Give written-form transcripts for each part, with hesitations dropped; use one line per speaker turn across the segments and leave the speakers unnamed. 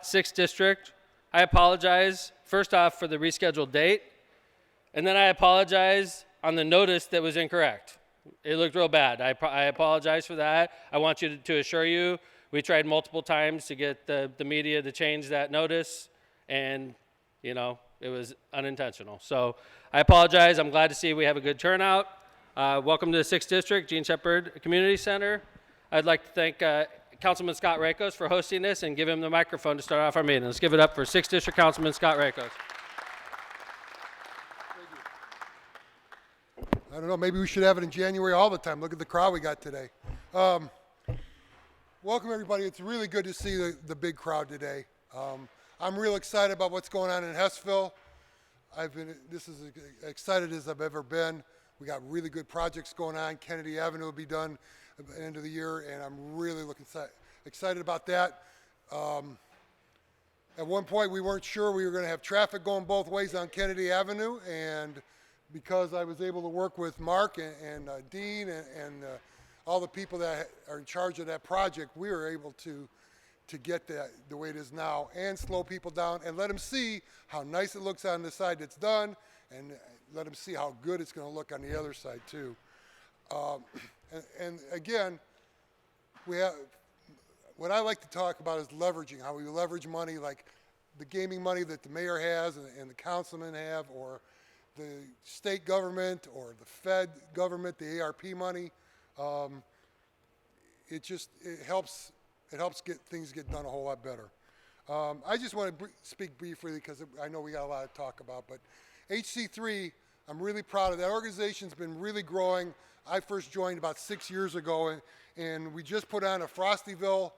6th District, I apologize, first off, for the rescheduled date, and then I apologize on the notice that was incorrect. It looked real bad. I apologize for that. I want you to assure you, we tried multiple times to get the media to change that notice, and, you know, it was unintentional. So I apologize. I'm glad to see we have a good turnout. Welcome to the 6th District, Gene Shepherd Community Center. I'd like to thank Councilman Scott Rakos for hosting this and give him the microphone to start off our meeting. Let's give it up for 6th District Councilman Scott Rakos.
I don't know, maybe we should have it in January all the time. Look at the crowd we got today. Welcome everybody. It's really good to see the big crowd today. I'm real excited about what's going on in Hessville. This is excited as I've ever been. We got really good projects going on. Kennedy Avenue will be done at the end of the year, and I'm really excited about that. At one point, we weren't sure we were going to have traffic going both ways on Kennedy Avenue, and because I was able to work with Mark and Dean and all the people that are in charge of that project, we were able to get that the way it is now and slow people down and let them see how nice it looks on the side that's done, and let them see how good it's going to look on the other side too. And again, what I like to talk about is leveraging, how we leverage money, like the gaming money that the mayor has and the councilmen have, or the state government or the Fed government, the ARP money. It helps get things get done a whole lot better. I just want to speak briefly because I know we got a lot to talk about, but HC3, I'm really proud of that. Organization's been really growing. I first joined about 6 years ago, and we just put on a Frostyville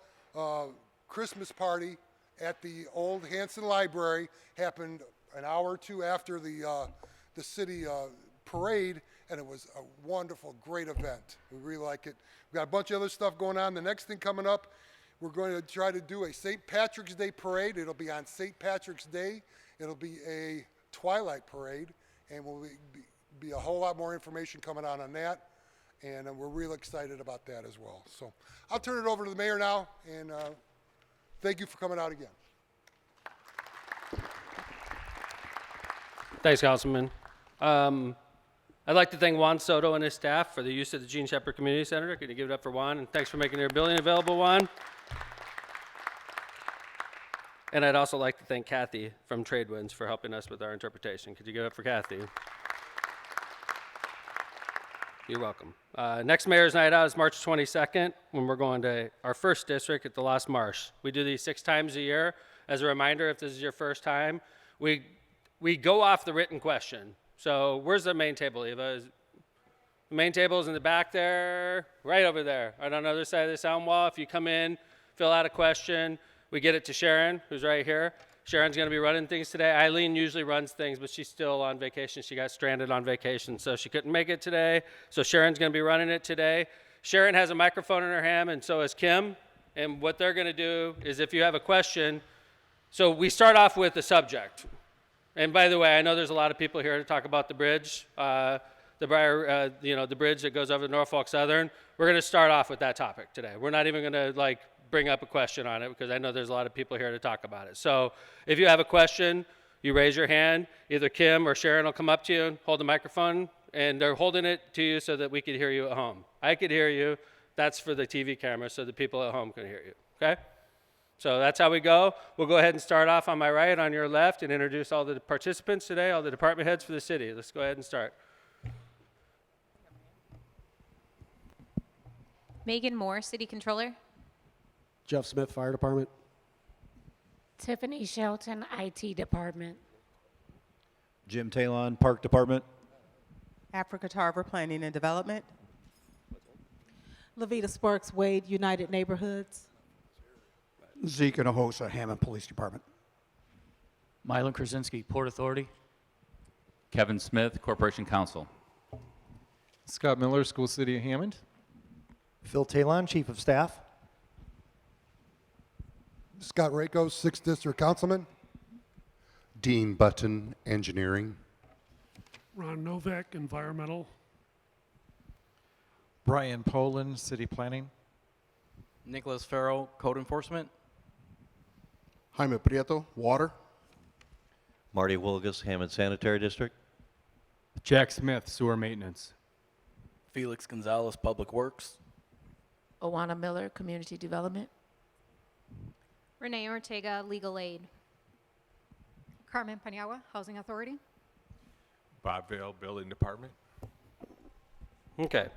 Christmas party at the old Hanson Library. Happened an hour or two after the city parade, and it was a wonderful, great event. We really like it. We've got a bunch of other stuff going on. The next thing coming up, we're going to try to do a St. Patrick's Day parade. It'll be on St. Patrick's Day. It'll be a twilight parade, and will be a whole lot more information coming out on that, and we're real excited about that as well. So I'll turn it over to the mayor now, and thank you for coming out again.
Thanks, Councilman. I'd like to thank Juan Soto and his staff for the use of the Gene Shepherd Community Center. Can you give it up for Juan? And thanks for making their building available, Juan. And I'd also like to thank Kathy from Tradewinds for helping us with our interpretation. Could you give it up for Kathy? You're welcome. Next Mayor's Night Out is March 22nd, when we're going to our first district at the Lost Marsh. We do these 6 times a year. As a reminder, if this is your first time, we go off the written question. So where's the main table, Eva? The main table is in the back there, right over there, right on the other side of the sound wall. If you come in, fill out a question, we get it to Sharon, who's right here. Sharon's going to be running things today. Eileen usually runs things, but she's still on vacation. She got stranded on vacation, so she couldn't make it today. So Sharon's going to be running it today. Sharon has a microphone in her hand, and so is Kim. And what they're going to do is if you have a question, so we start off with the subject. And by the way, I know there's a lot of people here to talk about the bridge, the bridge that goes over to Norfolk Southern. We're going to start off with that topic today. We're not even going to bring up a question on it because I know there's a lot of people here to talk about it. So if you have a question, you raise your hand. Either Kim or Sharon will come up to you and hold the microphone, and they're holding it to you so that we could hear you at home. I could hear you. That's for the TV camera so the people at home can hear you, okay? So that's how we go. We'll go ahead and start off on my right, on your left, and introduce all the participants today, all the department heads for the city. Let's go ahead and start.
Megan Moore, City Controller.
Jeff Smith, Fire Department.
Tiffany Shelton, IT Department.
Jim Talon, Park Department.
Africa Tarver, Planning and Development.
Levita Sparks Wade, United Neighborhoods.
Zeke Hinojosa, Hammond Police Department.
Mylon Krasinski, Port Authority. Kevin Smith, Corporation Counsel.
Scott Miller, School City of Hammond.
Phil Talon, Chief of Staff.
Scott Rakos, 6th District Councilman.
Dean Button, Engineering.
Ron Novak, Environmental.
Brian Poland, City Planning.
Nicholas Farrell, Code Enforcement.
Jaime Prieto, Water.
Marty Wilgus, Hammond Sanitary District.
Jack Smith, Sewer Maintenance.
Felix Gonzalez, Public Works.
Owana Miller, Community Development.
Renee Ortega, Legal Aid.
Carmen Paniagua, Housing Authority.
Bob Vale, Building Department.
Okay.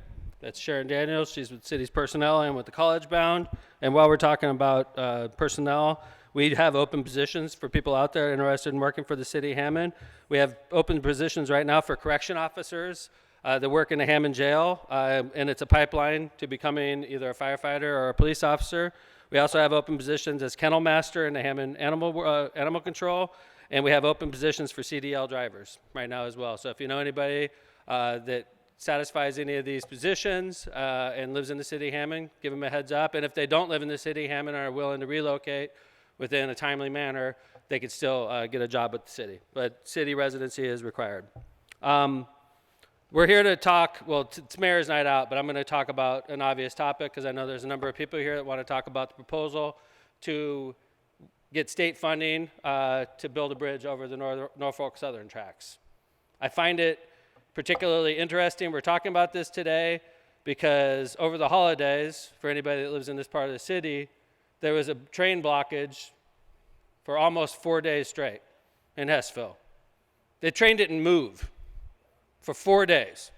That's Sharon Daniels. She's with City's Personnel and with the College Bound. And while we're talking about personnel, we have open positions for people out there interested in working for the City of Hammond. We have open positions right now for correction officers that work in the Hammond Jail, and it's a pipeline to becoming either a firefighter or a police officer. We also have open positions as kennel master in the Hammond Animal Control, and we have open positions for CDL drivers right now as well. So if you know anybody that satisfies any of these positions and lives in the City of Hammond, give them a heads up. And if they don't live in the City of Hammond and are willing to relocate within a timely manner, they could still get a job with the city. But city residency is required. We're here to talk, well, it's Mayor's Night Out, but I'm going to talk about an obvious topic because I know there's a number of people here that want to talk about the proposal to get state funding to build a bridge over the Norfolk Southern tracks. I find it particularly interesting. We're talking about this today because over the holidays, for anybody that lives in this part of the city, there was a train blockage for almost 4 days straight in Hessville. The train didn't move for 4 days.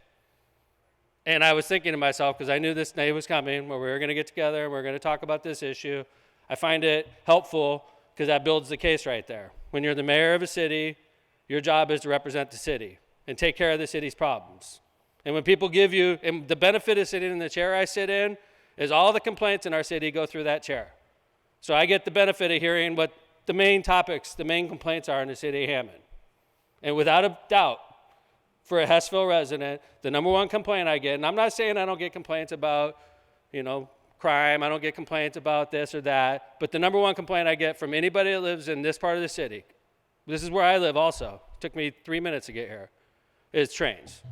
And I was thinking to myself, because I knew this day was coming where we were going to get together and we were going to talk about this issue, I find it helpful because that builds the case right there. When you're the mayor of a city, your job is to represent the city and take care of the city's problems. And when people give you, and the benefit of sitting in the chair I sit in is all the complaints in our city go through that chair. So I get the benefit of hearing what the main topics, the main complaints are in the city of Hammond. And without a doubt, for a Hessville resident, the number one complaint I get, and I'm not saying I don't get complaints about, crime, I don't get complaints about this or that, but the number one complaint I get from anybody that lives in this part of the city, this is where I live also, it took me 3 minutes to get here, is trains.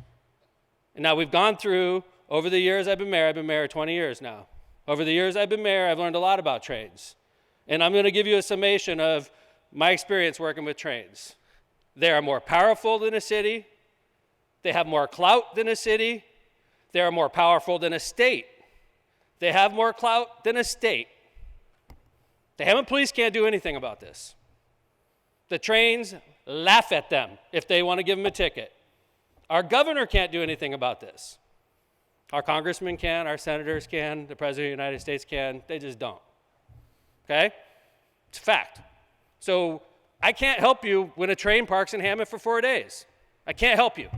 And now we've gone through, over the years I've been mayor 20 years now. Over the years I've been mayor, I've learned a lot about trains. And I'm going to give you a summation of my experience working with trains. They are more powerful than a city. They have more clout than a city. They are more powerful than a state. They have more clout than a state. The Hammond police can't do anything about this. The trains laugh at them if they want to give them a ticket. Our governor can't do anything about this. Our congressmen can, our senators can, the president of the United States can. They just don't. Okay? It's a fact. So I can't help you when a train parks in Hammond for 4 days. I can't help you.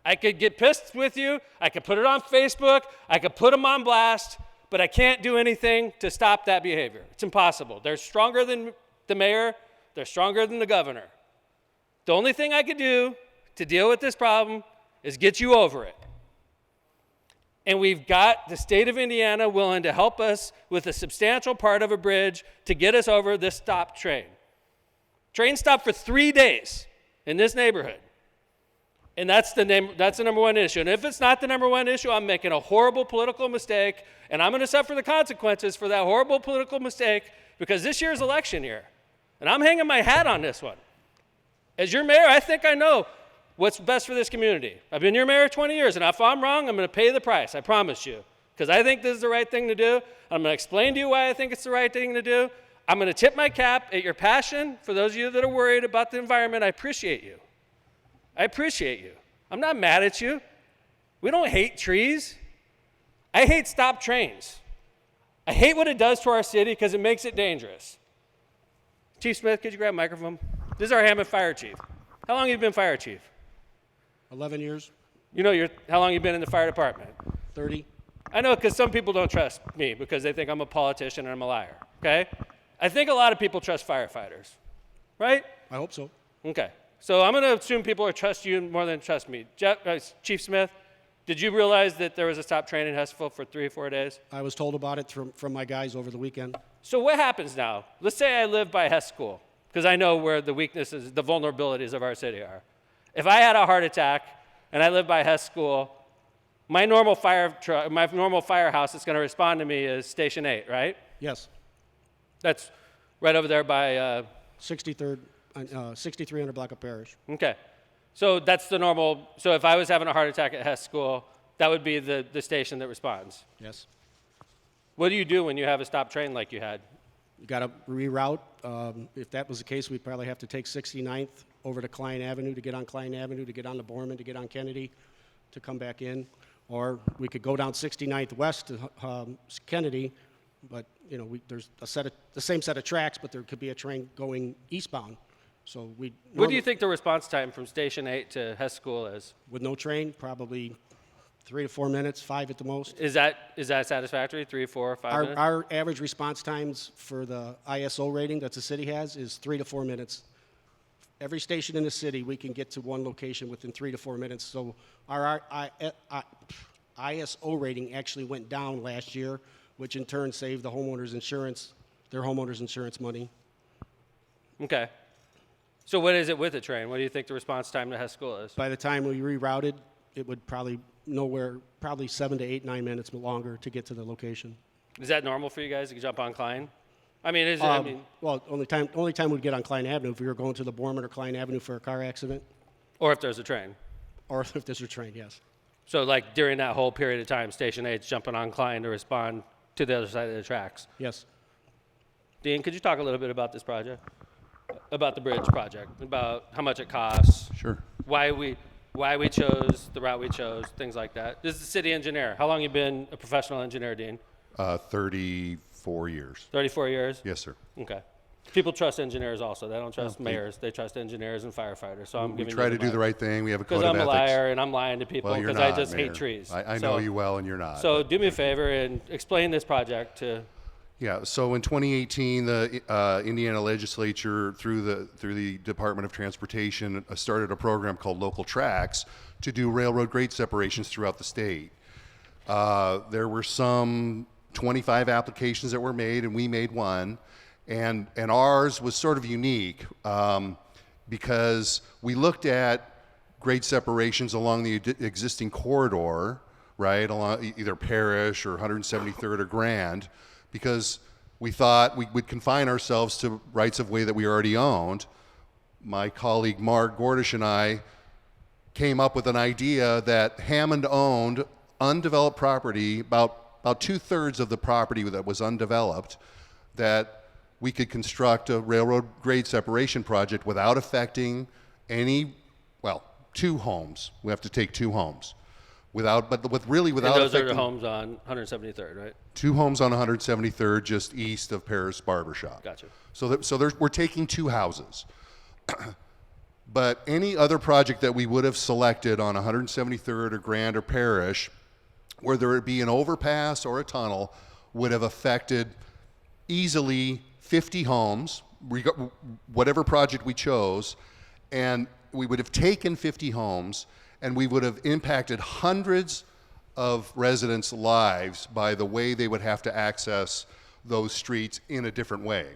I could get pissed with you. I could put it on Facebook. I could put them on blast. But I can't do anything to stop that behavior. It's impossible. They're stronger than the mayor. They're stronger than the governor. The only thing I could do to deal with this problem is get you over it. And we've got the state of Indiana willing to help us with a substantial part of a bridge to get us over this stopped train. Train stopped for 3 days in this neighborhood. And that's the number one issue. And if it's not the number one issue, I'm making a horrible political mistake, and I'm going to suffer the consequences for that horrible political mistake because this year's election year. And I'm hanging my hat on this one. As your mayor, I think I know what's best for this community. I've been your mayor 20 years, and if I'm wrong, I'm going to pay the price, I promise you. Because I think this is the right thing to do. I'm going to explain to you why I think it's the right thing to do. I'm going to tip my cap at your passion. For those of you that are worried about the environment, I appreciate you. I appreciate you. I'm not mad at you. We don't hate trees. I hate stopped trains. I hate what it does to our city because it makes it dangerous. Chief Smith, could you grab a microphone? This is our Hammond Fire Chief. How long have you been Fire Chief?
11 years,
How long have you been in the fire department?
30.
I know because some people don't trust me because they think I'm a politician and I'm a liar, okay? I think a lot of people trust firefighters, right?
I hope so.
Okay. So I'm going to assume people trust you more than trust me. Chief Smith, did you realize that there was a stopped train in Hessville for 3 or 4 days?
I was told about it from my guys over the weekend.
So what happens now? Let's say I live by Hess School because I know where the weaknesses, the vulnerabilities of our city are. If I had a heart attack and I live by Hess School, my normal firehouse that's going to respond to me is Station 8, right?
Yes.
Right over there by,
63rd, 6300 block of Parish.
okay. So that's the normal, so if I was having a heart attack at Hess School, that would be the station that responds.
Yes.
What do you do when you have a stopped train like you had?
You got to reroute. If that was the case, we'd probably have to take 69th over to Klein Avenue to get on Klein Avenue, to get on the Borman, to get on Kennedy, to come back in. Or we could go down 69th west to Kennedy, but you know, there's the same set of tracks, but there could be a train going eastbound. So we.
What do you think the response time from Station 8 to Hess School is?
With no train, probably 3 to 4 minutes, 5 at the most.
Is that satisfactory? 3, 4, 5 minutes?
Our average response times for the ISO rating that the city has is 3 to 4 minutes. Every station in the city, we can get to one location within 3 to 4 minutes. So our ISO rating actually went down last year, which in turn saved the homeowners insurance, their homeowners insurance money.
Okay. So what is it with a train? What do you think the response time to Hess School is?
By the time we rerouted, it would probably 7 to 8, 9 minutes longer to get to the location.
Is that normal for you guys to jump on Klein? I mean, is it,
Well, only time we'd get on Klein Avenue if we were going to the Borman or Klein Avenue for a car accident,
or if there's a train.
or if there's a train, yes.
So like during that whole period of time, Station 8's jumping on Klein to respond to the other side of the tracks.
Yes.
Dean, could you talk a little bit about this project? About the bridge project, about how much it costs,
Sure.
why we chose the route we chose, things like that. This is the city engineer. How long you been a professional engineer, Dean?
34 years.
34 years?
Yes, sir.
Okay. People trust engineers also. They don't trust mayors. They trust engineers and firefighters. So I'm
We
giving
try
you
to do the right thing. We have a code
because
of
I'm a
ethics.
liar and I'm lying to people
Well, you're
because I
not,
just
Mayor.
hate trees.
I
So-
know you well, and you're not.
So
but-
do me a favor and explain this project to.
Yeah, so in 2018, the Indiana legislature, through the Department of Transportation, started a program called Local Tracks to do railroad grade separations throughout the state. There were some 25 applications that were made, and we made one, and ours was sort of unique because we looked at grade separations along the existing corridor, right, along either Parish or 173rd or Grand, because we thought we would confine ourselves to rights of way that we already owned. My colleague Mark Gordish and I came up with an idea that Hammond owned undeveloped property, about 2/3 of the property that was undeveloped, that we could construct a railroad grade separation project without affecting two homes. We have to take 2 homes. Without
And those are the homes on 173rd, right?
2 homes on 173rd, just east of Paris Barbershop.
Gotcha.
We're taking 2 houses. But any other project that we would have selected on 173rd or Grand or Parish, whether it be an overpass or a tunnel, would have affected easily 50 homes, whatever project we chose, and we would have taken 50 homes, and we would have impacted hundreds of residents' lives by the way they would have to access those streets in a different way.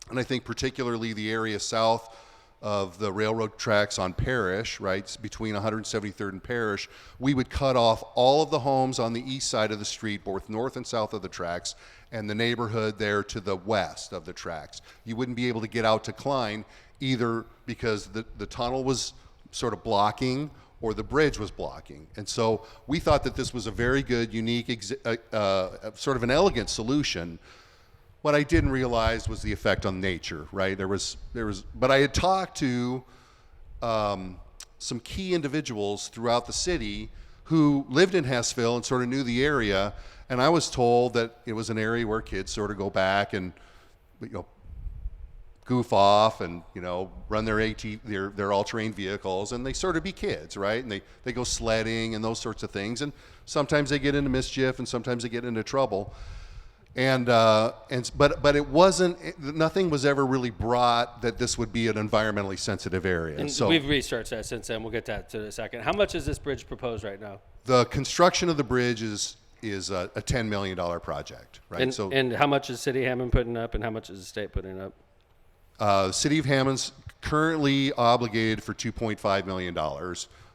And I think particularly the area south of the railroad tracks on Parish, right, between 173rd and Parish, we would cut off all of the homes on the east side of the street, both north and south of the tracks, and the neighborhood there to the west of the tracks. You wouldn't be able to get out to Klein either because the tunnel was sort of blocking or the bridge was blocking. And so we thought that this was a very good, unique, sort of an elegant solution. What I didn't realize was the effect on nature, right? But I had talked to some key individuals throughout the city who lived in Hessville and sort of knew the area, and I was told that it was an area where kids sort of go back and, goof off and, run their all-terrain vehicles, and they sort of be kids, right? And they go sledding and those sorts of things, and sometimes they get into mischief and sometimes they get into trouble. But it wasn't. Nothing was ever really brought that this would be an environmentally sensitive area.
And
so
we've researched that since then. We'll get that to in a second. How much is this bridge proposed right now?
the construction of the bridge is a $10 million project, right?
And how much is City of Hammond putting up, and how much is the state putting up?
The City of Hammond's currently obligated for $2.5 million.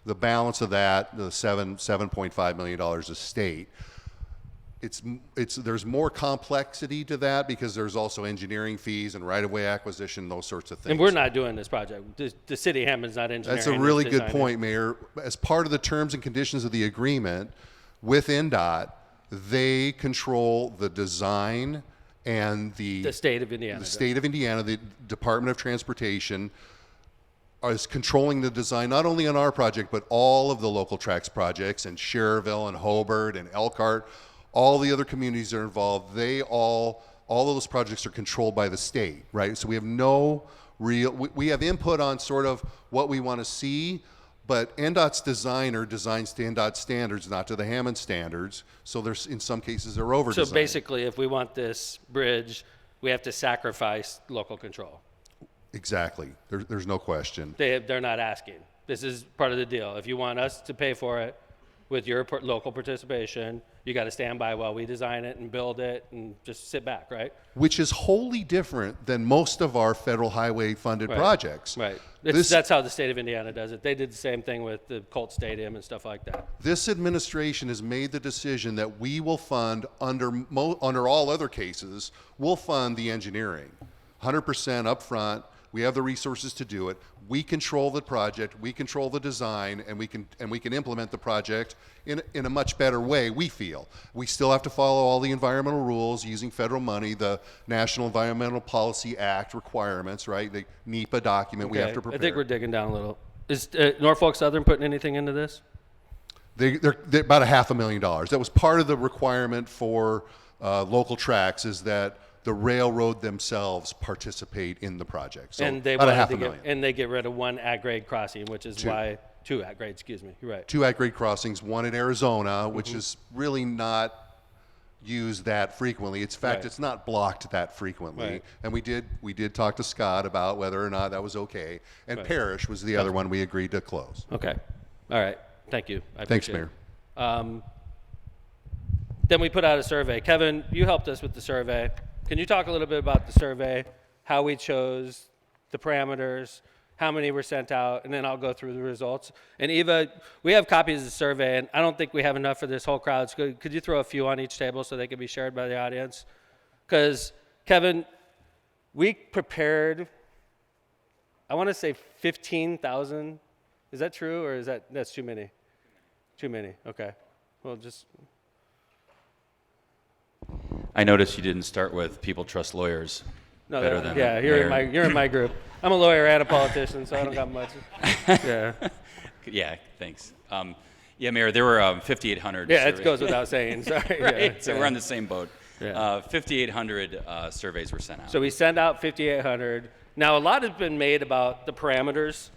The balance of that, the $7.5 million, is state. there's more complexity to that because there's also engineering fees and right-of-way acquisition, those sorts of things.
And we're not doing this project. The city of Hammond's not engineering.
That's a
it's
really good
designing.
point, Mayor. As part of the terms and conditions of the agreement with NDOT, they control the design and
The state of Indiana.
the state of Indiana, the Department of Transportation, is controlling the design not only on our project, but all of the local tracks projects in Cherville and Hobart and Elkhart, all the other communities that are involved. All of those projects are controlled by the state, right? So we have no we have input on sort of what we want to see, but NDOT's designer designs to NDOT standards, not to the Hammond standards. So there's, in some cases, they're over
So
designed.
basically, if we want this bridge, we have to sacrifice local control.
Exactly. There's no question.
They're not asking. This is part of the deal. If you want us to pay for it with your local participation, you got to stand by while we design it and build it and just sit back, right?
Which is wholly different than most of our federal highway funded
Right.
projects.
Right.
This-
That's how the state of Indiana does it. They did the same thing with the Colt Stadium and stuff like that.
This administration has made the decision that we will fund under all other cases, we'll fund the engineering, 100% upfront. We have the resources to do it. We control the project, we control the design, and we can implement the project in a much better way, we feel. We still have to follow all the environmental rules using federal money, the National Environmental Policy Act requirements, right? The NEPA document we have
Okay.
to prepare.
I think we're digging down a little. Is Norfolk Southern putting anything into this?
They're about $500,000. That was part of the requirement for local tracks, is that the railroad themselves participate in the project. So
And they
about
wanted to
$500,000.
and they get rid of one at-grade crossing, which is why two at-grade. Excuse me. You're right.
2 at-grade crossings, one in Arizona, which
Mm-hmm.
is really not used that frequently. In fact,
Right.
it's not blocked that frequently.
Right.
And we did talk to Scott about whether or not that was okay. And
Right.
Parrish was the other one we agreed to close.
Okay. All right. Thank you. I
Thanks,
appreciate
Mayor.
it. Then we put out a survey. Kevin, you helped us with the survey. Can you talk a little bit about the survey, how we chose the parameters, how many were sent out, and then I'll go through the results. And Eva, we have copies of the survey, and I don't think we have enough for this whole crowd. So could you throw a few on each table so they can be shared by the audience? Because, Kevin, we prepared, I want to say 15,000. Is that true, or that's too many? Too many, okay. Well, just,
I noticed you didn't start with people trust lawyers.
no,
Better than
yeah,
Mayor.
you're in my group. I'm a lawyer and a politician, so I don't got much. Yeah,
Yeah, thanks. Yeah, Mayor, there were 5,800.
yeah, it
surveys.
goes without saying, sorry.
Right,
Yeah,
so
yeah.
we're on the same boat.
Yeah.
5,800 surveys were sent out.
So we send out 5,800. Now, a lot has been made about the parameters.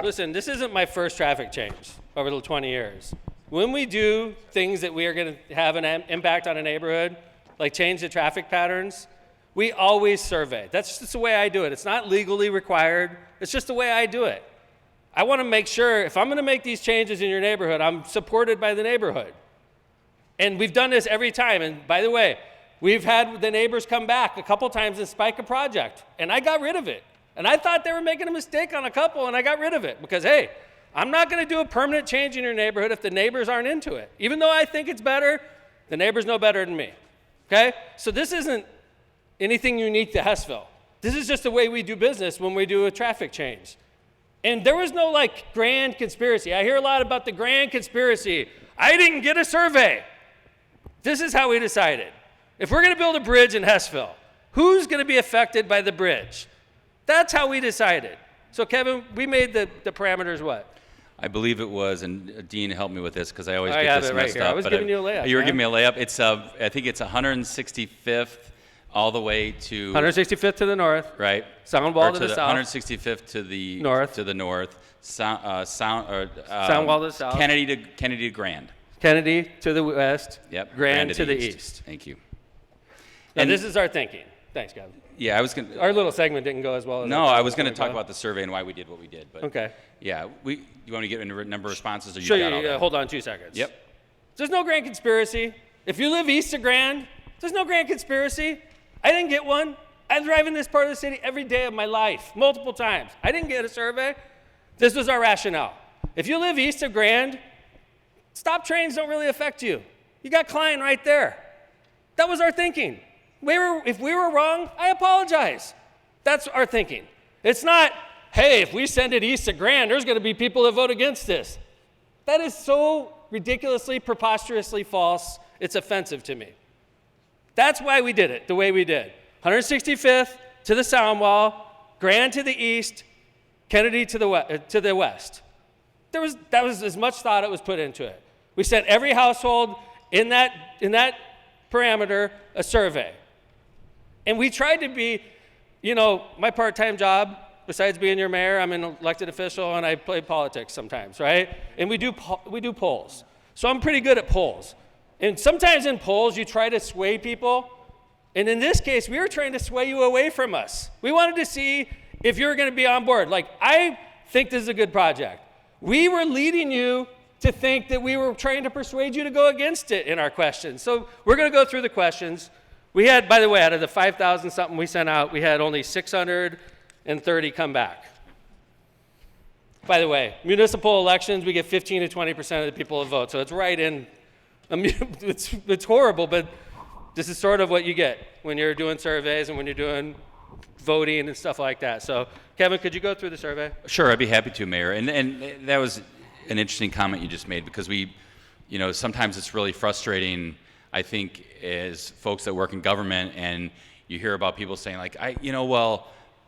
Listen, this isn't my first traffic change over the 20 years. When we do things that we are going to have an impact on a neighborhood, like change the traffic patterns, we always survey. That's just the way I do it. It's not legally required. It's just the way I do it. I want to make sure if I'm going to make these changes in your neighborhood, I'm supported by the neighborhood. And we've done this every time. And by the way, we've had the neighbors come back a couple times and spike a project, and I got rid of it. And I thought they were making a mistake on a couple, and I got rid of it because, hey, I'm not going to do a permanent change in your neighborhood if the neighbors aren't into it. Even though I think it's better, the neighbors know better than me. Okay? So this isn't anything unique to Hessville. This is just the way we do business when we do a traffic change. And there was no like grand conspiracy. I hear a lot about the grand conspiracy. I didn't get a survey. This is how we decided. If we're going to build a bridge in Hessville, who's going to be affected by the bridge? That's how we decided. So Kevin, we made the parameters what?
I believe it was, and Dean helped me with this because I always
I
get
have
this
it right
messed
here. I
up.
was
but
giving you a layup,
You were
man.
giving me a layup. It's I think it's 165th all the way to
165th to the north.
right.
Soundwall
Or
to the south.
165th to the
North.
To the north.
Soundwall to the south.
Kennedy to Grand.
Kennedy to the west.
Yep.
Grand to the east.
Thank you.
Now,
And-
this is our thinking. Thanks, Kevin.
Yeah, I was gonna.
Our little segment didn't go as well as
No,
thought
I
it
was going to
gonna
talk
go.
about the survey and why we did what we did. But
Okay.
yeah, you want me to get into number of responses, or you
Show
got
you.
all that?
Hold on 2 seconds.
Yep.
There's no grand conspiracy. If you live east of Grand, there's no grand conspiracy. I didn't get one. I drive in this part of the city every day of my life, multiple times. I didn't get a survey. This was our rationale. If you live east of Grand, stop trains don't really affect you. You got Klein right there. That was our thinking. If we were wrong, I apologize. That's our thinking. It's not, hey, if we send it east of Grand, there's going to be people that vote against this. That is so ridiculously, preposterously false, it's offensive to me. That's why we did it the way we did. 165th to the Sound Wall, Grand to the east, Kennedy to the west. That was as much thought that was put into it. We sent every household in that parameter a survey. And we tried to be, my part-time job, besides being your mayor, I'm an elected official and I play politics sometimes, right? And we do polls. So I'm pretty good at polls. And sometimes in polls, you try to sway people. And in this case, we were trying to sway you away from us. We wanted to see if you were going to be on board. Like, I think this is a good project. We were leading you to think that we were trying to persuade you to go against it in our questions. So we're going to go through the questions. We had, by the way, out of the 5,000 something we sent out, we had only 630 come back. By the way, municipal elections, we get 15 to 20% of the people to vote. So it's right in, it's horrible, but this is sort of what you get when you're doing surveys and when you're doing voting and stuff like that. So Kevin, could you go through the survey?
Sure, I'd be happy to, Mayor. And that was an interesting comment you just made, because sometimes it's really frustrating, I think, as folks that work in government, and you hear about people saying like,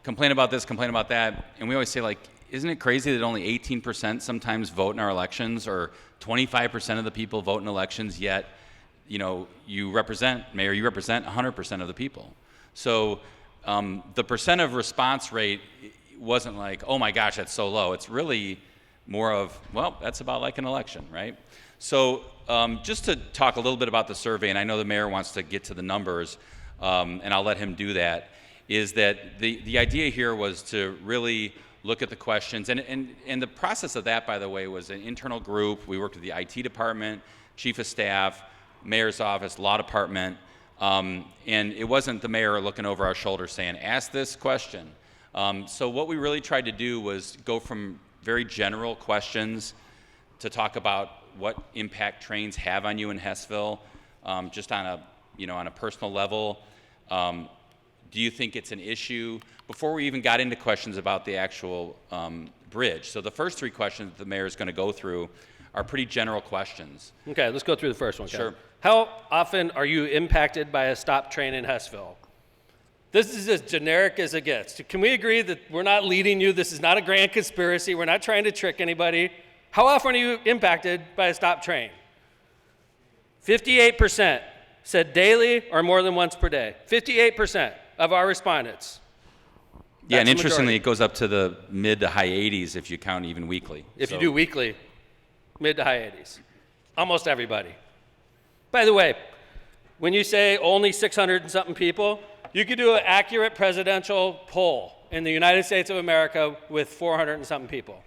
complain about this, complain about that. And we always say, like, isn't it crazy that only 18% sometimes vote in our elections, or 25% of the people vote in elections, yet, you represent 100% of the people. So the percent of response rate wasn't like, oh my gosh, that's so low. It's really more of, well, that's about like an election, right? So just to talk a little bit about the survey, and I know the mayor wants to get to the numbers, and I'll let him do that, is that the idea here was to really look at the questions. And the process of that, by the way, was an internal group. We worked with the IT department, chief of staff, mayor's office, law department, and it wasn't the mayor looking over our shoulder saying, ask this question. So what we really tried to do was go from very general questions to talk about what impact trains have on you in Hessville, just on a personal level. Do you think it's an issue? Before we even got into questions about the actual bridge. So the first three questions that the mayor is going to go through are pretty general questions.
Okay, let's go through the first one, Kevin.
Sure.
How often are you impacted by a stopped train in Hessville? This is as generic as it gets. Can we agree that we're not leading you? This is not a grand conspiracy. We're not trying to trick anybody. How often are you impacted by a stopped train? 58% said daily or more than once per day. 58% of our respondents.
Yeah, and
That's the
interestingly,
majority.
it goes up to the mid to high 80s if you count even weekly.
If you do weekly, mid to high 80s. Almost everybody. By the way, when you say only 600 and something people, you could do an accurate presidential poll in the United States of America with 400 and something people.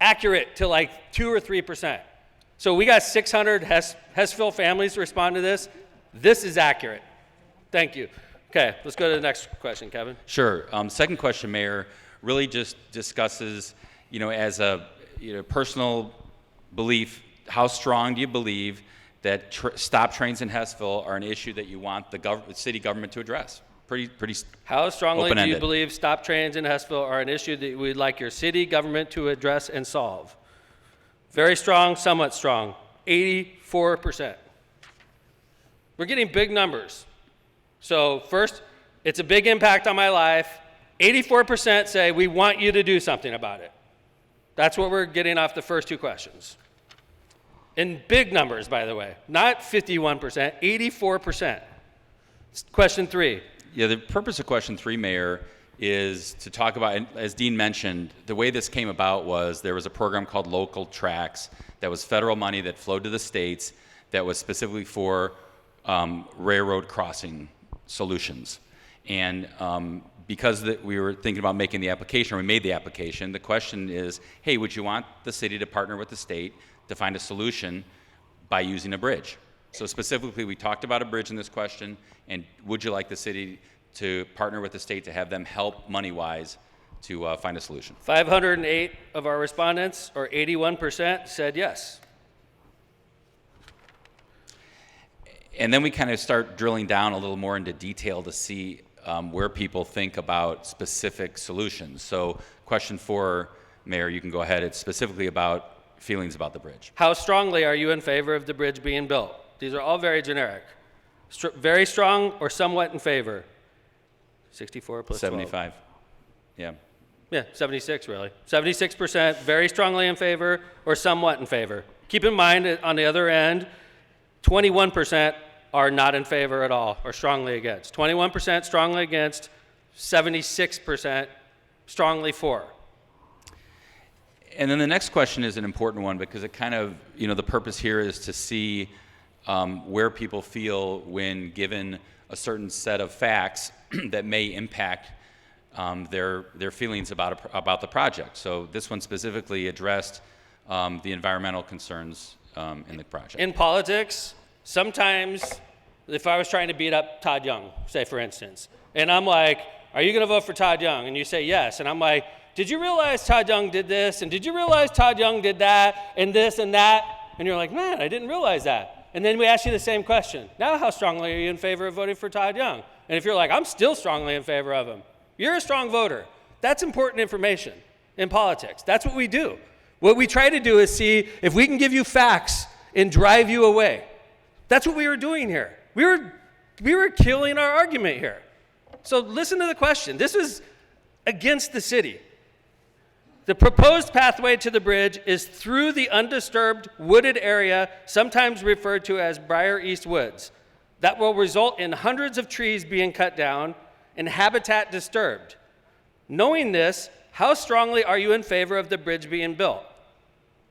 Accurate to like 2 or 3%. So we got 600 Hessville families respond to this. This is accurate. Thank you. Okay, let's go to the next question, Kevin.
Sure. Second question, Mayor, really just discusses, as a personal belief, how strong do you believe that stop trains in Hessville are an issue that you want the city government to address? Pretty
How strongly do you
open-ended.
believe stop trains in Hessville are an issue that we'd like your city government to address and solve? Very strong, somewhat strong, 84%. We're getting big numbers. So first, it's a big impact on my life. 84% say we want you to do something about it. That's what we're getting off the first two questions. In big numbers, by the way, not 51%, 84%. Question 3.
Yeah, the purpose of question 3, Mayor, is to talk about, and as Dean mentioned, the way this came about was there was a program called Local Tracks that was federal money that flowed to the states that was specifically for railroad crossing solutions. And because we were thinking about making the application, or we made the application, the question is, hey, would you want the city to partner with the state to find a solution by using a bridge? So specifically, we talked about a bridge in this question, and would you like the city to partner with the state to have them help money-wise to find a solution?
508 of our respondents, or 81%, said yes.
And then we kind of start drilling down a little more into detail to see where people think about specific solutions. So question 4, Mayor, you can go ahead. It's specifically about feelings about the bridge.
How strongly are you in favor of the bridge being built? These are all very generic. Very strong or somewhat in favor? 64 plus 12.
75. Yeah.
Yeah, 76 really. 76% very strongly in favor or somewhat in favor. Keep in mind on the other end, 21% are not in favor at all or strongly against. 21% strongly against, 76% strongly for.
And then the next question is an important one because it kind of, the purpose here is to see where people feel when given a certain set of facts that may impact their feelings about the project. So this one specifically addressed the environmental concerns in the project.
In politics, sometimes if I was trying to beat up Todd Young, say for instance, and I'm like, are you going to vote for Todd Young? And you say yes. And I'm like, did you realize Todd Young did this? And did you realize Todd Young did that and this and that? And you're like, man, I didn't realize that. And then we ask you the same question. Now, how strongly are you in favor of voting for Todd Young? And if you're like, I'm still strongly in favor of him, you're a strong voter. That's important information in politics. That's what we do. What we try to do is see if we can give you facts and drive you away. That's what we were doing here. We were killing our argument here. So listen to the question. This is against the city. The proposed pathway to the bridge is through the undisturbed wooded area, sometimes referred to as Briar East Woods, that will result in hundreds of trees being cut down and habitat disturbed. Knowing this, how strongly are you in favor of the bridge being built?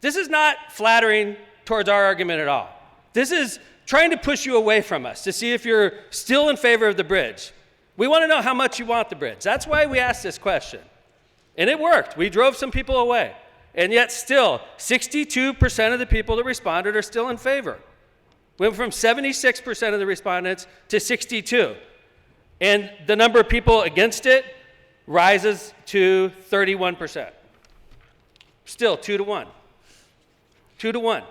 This is not flattering towards our argument at all. This is trying to push you away from us to see if you're still in favor of the bridge. We want to know how much you want the bridge. That's why we asked this question. And it worked. We drove some people away. And yet still, 62% of the people that responded are still in favor. We went from 76% of the respondents to 62. And the number of people against it rises to 31%. Still 2 to 1. 2 to 1.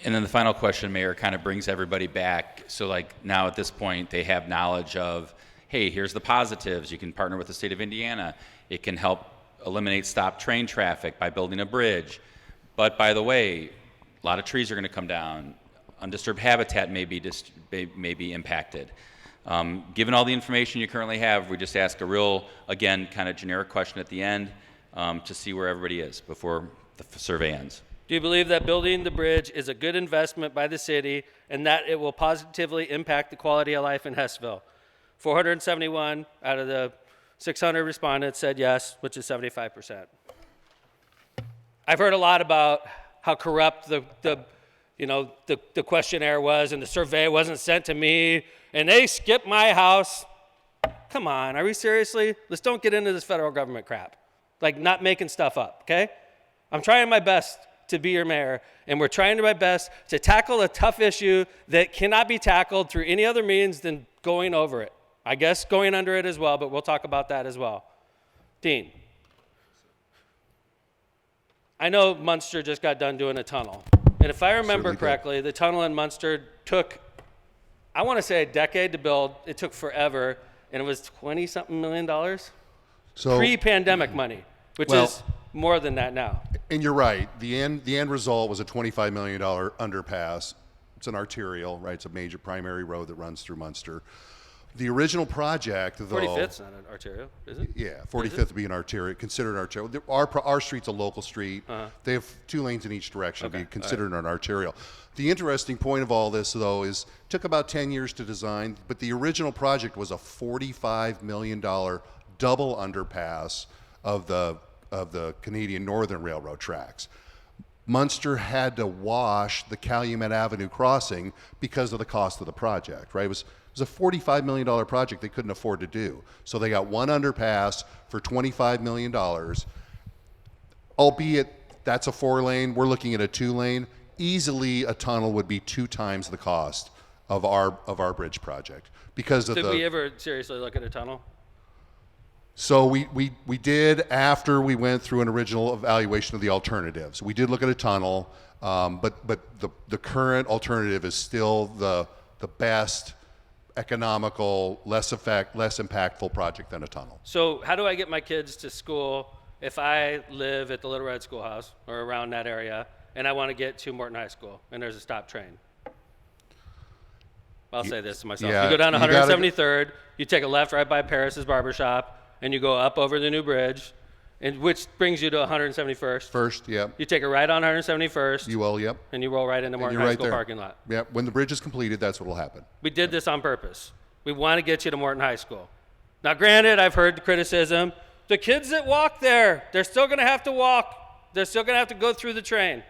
And then the final question, Mayor, kind of brings everybody back. So like now at this point, they have knowledge of, hey, here's the positives. You can partner with the state of Indiana. It can help eliminate stop train traffic by building a bridge. But by the way, a lot of trees are going to come down. Undisturbed habitat may be impacted. Given all the information you currently have, we just ask a real, again, kind of generic question at the end to see where everybody is before the survey ends.
Do you believe that building the bridge is a good investment by the city and that it will positively impact the quality of life in Hessville? 471 out of the 600 respondents said yes, which is 75%. I've heard a lot about how corrupt the questionnaire was and the survey wasn't sent to me and they skipped my house. Come on, are we seriously? Let's don't get into this federal government crap. Like not making stuff up, okay? I'm trying my best to be your mayor, and we're trying my best to tackle a tough issue that cannot be tackled through any other means than going over it. I guess going under it as well, but we'll talk about that as well. Dean, I know Munster just got done doing a tunnel. And if I remember correctly, the tunnel in Munster took, I want to say a decade to build. It took forever, and it was $20-something million?
So,
pre-pandemic money, which is more than that now.
And you're right. The end result was a $25 million underpass. It's an arterial, right? It's a major primary road that runs through Munster. The original project, though...
45th's not an arterial, is it?
Yeah, 45th would be an arterial, considered an arterial. Our street's a local street. They have 2 lanes in each direction. It'd be considered an arterial. The interesting point of all this, though, is it took about 10 years to design, but the original project was a $45 million double underpass of the Canadian Northern Railroad tracks. Munster had to wash the Calumet Avenue crossing because of the cost of the project, right? It was a $45 million project they couldn't afford to do. So they got one underpass for $25 million, albeit that's a 4-lane, we're looking at a 2-lane. Easily a tunnel would be 2 times the cost of our bridge project because of
Did we ever seriously look at a tunnel?
So we did after we went through an original evaluation of the alternatives. We did look at a tunnel, but the current alternative is still the the best economical, less impactful project than a tunnel.
So how do I get my kids to school if I live at the Little Red Schoolhouse or around that area and I want to get to Morton High School and there's a stop train? I'll say this to myself.
Yeah,
you go down
you gotta-
173rd, you take a left right by Paris's Barbershop, and you go up over the new bridge, and which brings you to 171st.
First, yep.
You take a right on 171st,
You will, yep.
and you roll right into
And
Morton
you're
High
right
School
there.
parking lot.
Yep. When the bridge is completed, that's what will happen.
We did this on purpose. We want to get you to Morton High School. Now, granted, I've heard the criticism. The kids that walk there, they're still going to have to walk. They're still going to have to go through the train.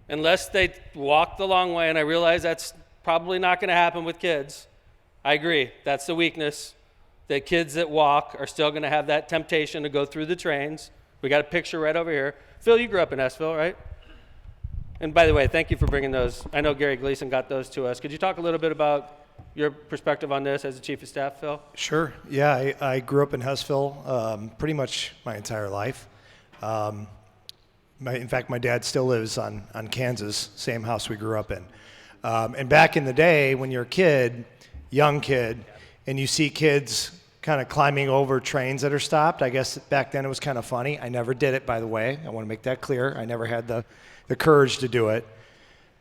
Unless they walk the long way, and I realize that's probably not going to happen with kids. I agree. That's the weakness. The kids that walk are still going to have that temptation to go through the trains. We got a picture right over here. Phil, you grew up in Estville, right? And by the way, thank you for bringing those. I know Gary Gleason got those to us. Could you talk a little bit about your perspective on this as the chief of staff, Phil?
Sure. Yeah, I grew up in Hussville pretty much my entire life. In fact, my dad still lives on Kansas, same house we grew up in. And back in the day, when you're a kid, young kid, and you see kids kind of climbing over trains that are stopped, I guess back then it was kind of funny. I never did it, by the way. I want to make that clear. I never had the courage to do it.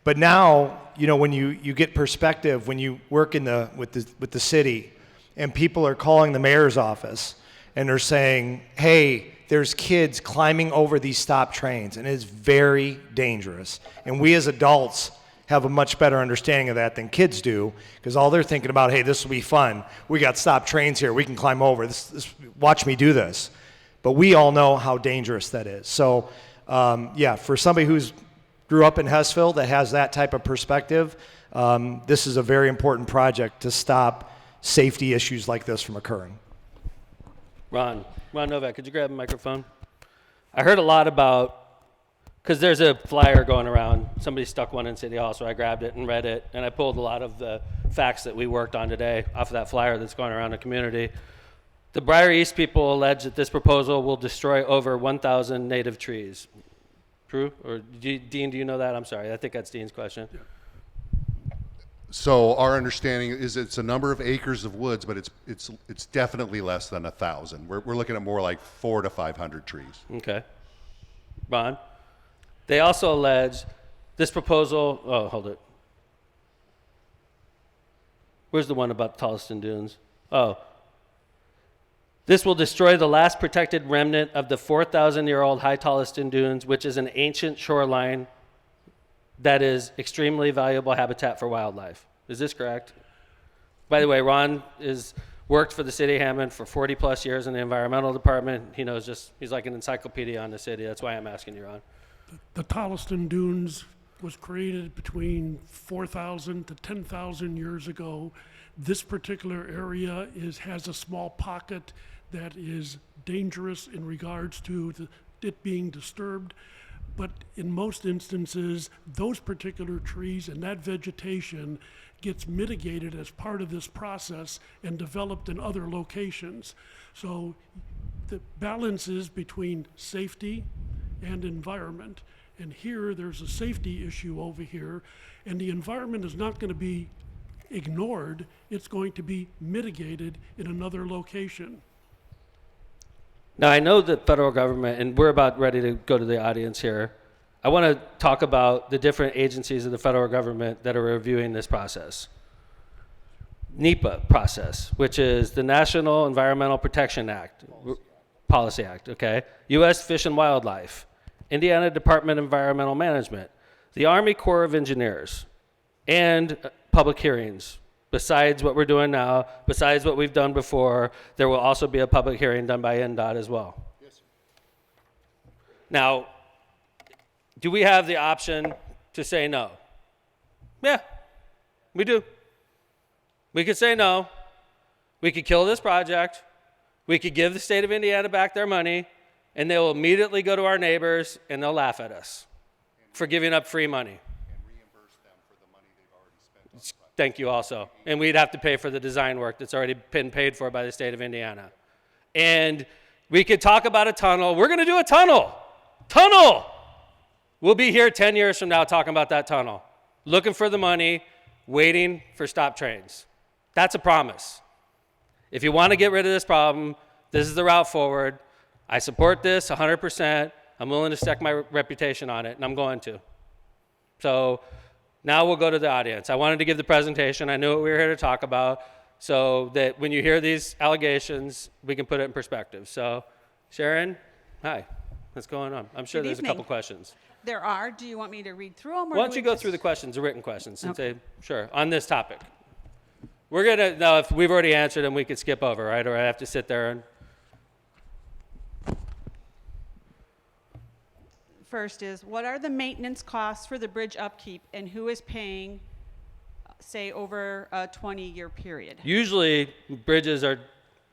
But now, you know, when you get perspective, when you work with the city, and people are calling the mayor's office, and they're saying, hey, there's kids climbing over these stop trains, and it is very dangerous. And we as adults have a much better understanding of that than kids do, because all they're thinking about, hey, this will be fun. We got stop trains here. We can climb over. Watch me do this. But we all know how dangerous that is. So, yeah, for somebody who's grew up in Hussville that has that type of perspective, this is a very important project to stop safety issues like this from occurring.
Ron Novak, could you grab a microphone? I heard a lot about, because there's a flyer going around. Somebody stuck one in City Hall, so I grabbed it and read it, and I pulled a lot of the facts that we worked on today off of that flyer that's going around the community. The Briar East people allege that this proposal will destroy over 1,000 native trees. True? Or Dean, do you know that? I'm sorry. I think that's Dean's question. Yeah.
So our understanding is it's a number of acres of woods, but it's definitely less than 1,000. We're looking at more like 400 to 500 trees.
Okay. Ron? They also allege this proposal, oh, hold it. Where's the one about Tolleson Dunes? Oh. This will destroy the last protected remnant of the 4,000-year-old High Tolleson Dunes, which is an ancient shoreline that is extremely valuable habitat for wildlife. Is this correct? By the way, Ron worked for the city of Hammond for 40-plus years in the environmental department. He knows he's like an encyclopedia on the city. That's why I'm asking you, Ron.
The Tolleson Dunes was created between 4,000 to 10,000 years ago. This particular area has a small pocket that is dangerous in regards to it being disturbed. But in most instances, those particular trees and that vegetation gets mitigated as part of this process and developed in other locations. So the balance is between safety and environment. And here, there's a safety issue over here, and the environment is not going to be ignored. It's going to be mitigated in another location.
Now, I know the federal government, and we're about ready to go to the audience here. I want to talk about the different agencies of the federal government that are reviewing this process. NEPA process, which is the National Environmental Protection Act, Policy Act, okay? U.S. Fish and Wildlife, Indiana Department of Environmental Management, the Army Corps of Engineers, and public hearings. Besides what we're doing now, besides what we've done before, there will also be a public hearing done by NDOT as well. Yes, sir. Now, do we have the option to say no? Yeah, we do. We could say no. We could kill this project. We could give the state of Indiana back their money, and they will immediately go to our neighbors and they'll laugh at us for giving up free money. Thank you also. And we'd have to pay for the design work that's already been paid for by the state of Indiana. And we could talk about a tunnel. We're going to do a tunnel. Tunnel! We'll be here 10 years from now talking about that tunnel, looking for the money. waiting for stop trains. That's a promise. If you want to get rid of this problem, this is the route forward. I support this 100%. I'm willing to stake my reputation on it, and I'm going to. So now we'll go to the audience. I wanted to give the presentation. I knew what we were here to talk about, so that when you hear these allegations, we can put it in perspective. So, Sharon, hi. What's going on? I'm sure
Good
there's a
evening.
couple questions.
There are. Do you want me to read through them?
Why don't you go through the questions, the written questions, since sure, on this topic. We're gonna, now if we've already answered them, we could skip over, right? Or I have to sit there and,
First is, what are the maintenance costs for the bridge upkeep and who is paying, say, over a 20-year period?
usually bridges are,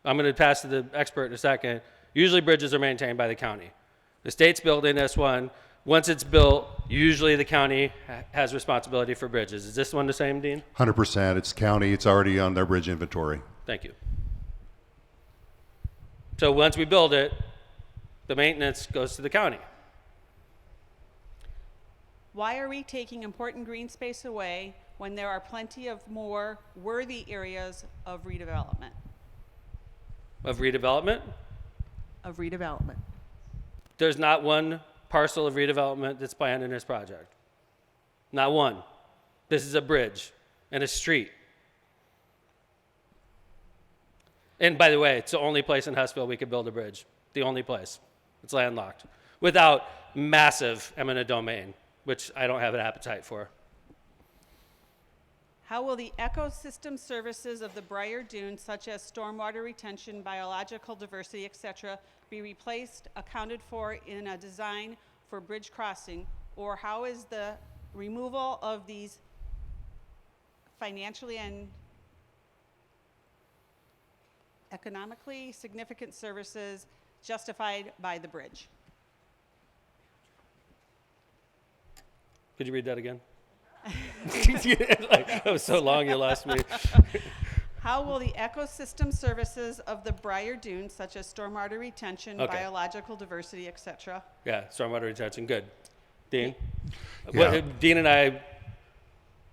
I'm gonna pass to the expert in a second, usually bridges are maintained by the county. The state's building this one. Once it's built, usually the county has responsibility for bridges. Is this one the same, Dean?
100%. It's county. It's already on their bridge inventory.
Thank you. So once we build it, the maintenance goes to the county.
Why are we taking important green space away when there are plenty of more worthy areas of redevelopment?
Of redevelopment,
Of redevelopment.
there's not one parcel of redevelopment that's planned in this project. Not one. This is a bridge and a street. And by the way, it's the only place in Hessville we could build a bridge. The only place. It's landlocked. Without massive eminent domain, which I don't have an appetite for.
How will the ecosystem services of the Briar Dunes, such as stormwater retention, biological diversity, etc., be replaced, accounted for in a design for bridge crossing? Or how is the removal of these financially and economically significant services justified by the bridge?
Could you read that again? That was so long you lost me.
How will the ecosystem services of the Briar Dunes, such as stormwater retention,
Okay.
biological diversity, etc.,
Yeah, stormwater retention, good. Dean?
Yeah.
Dean and I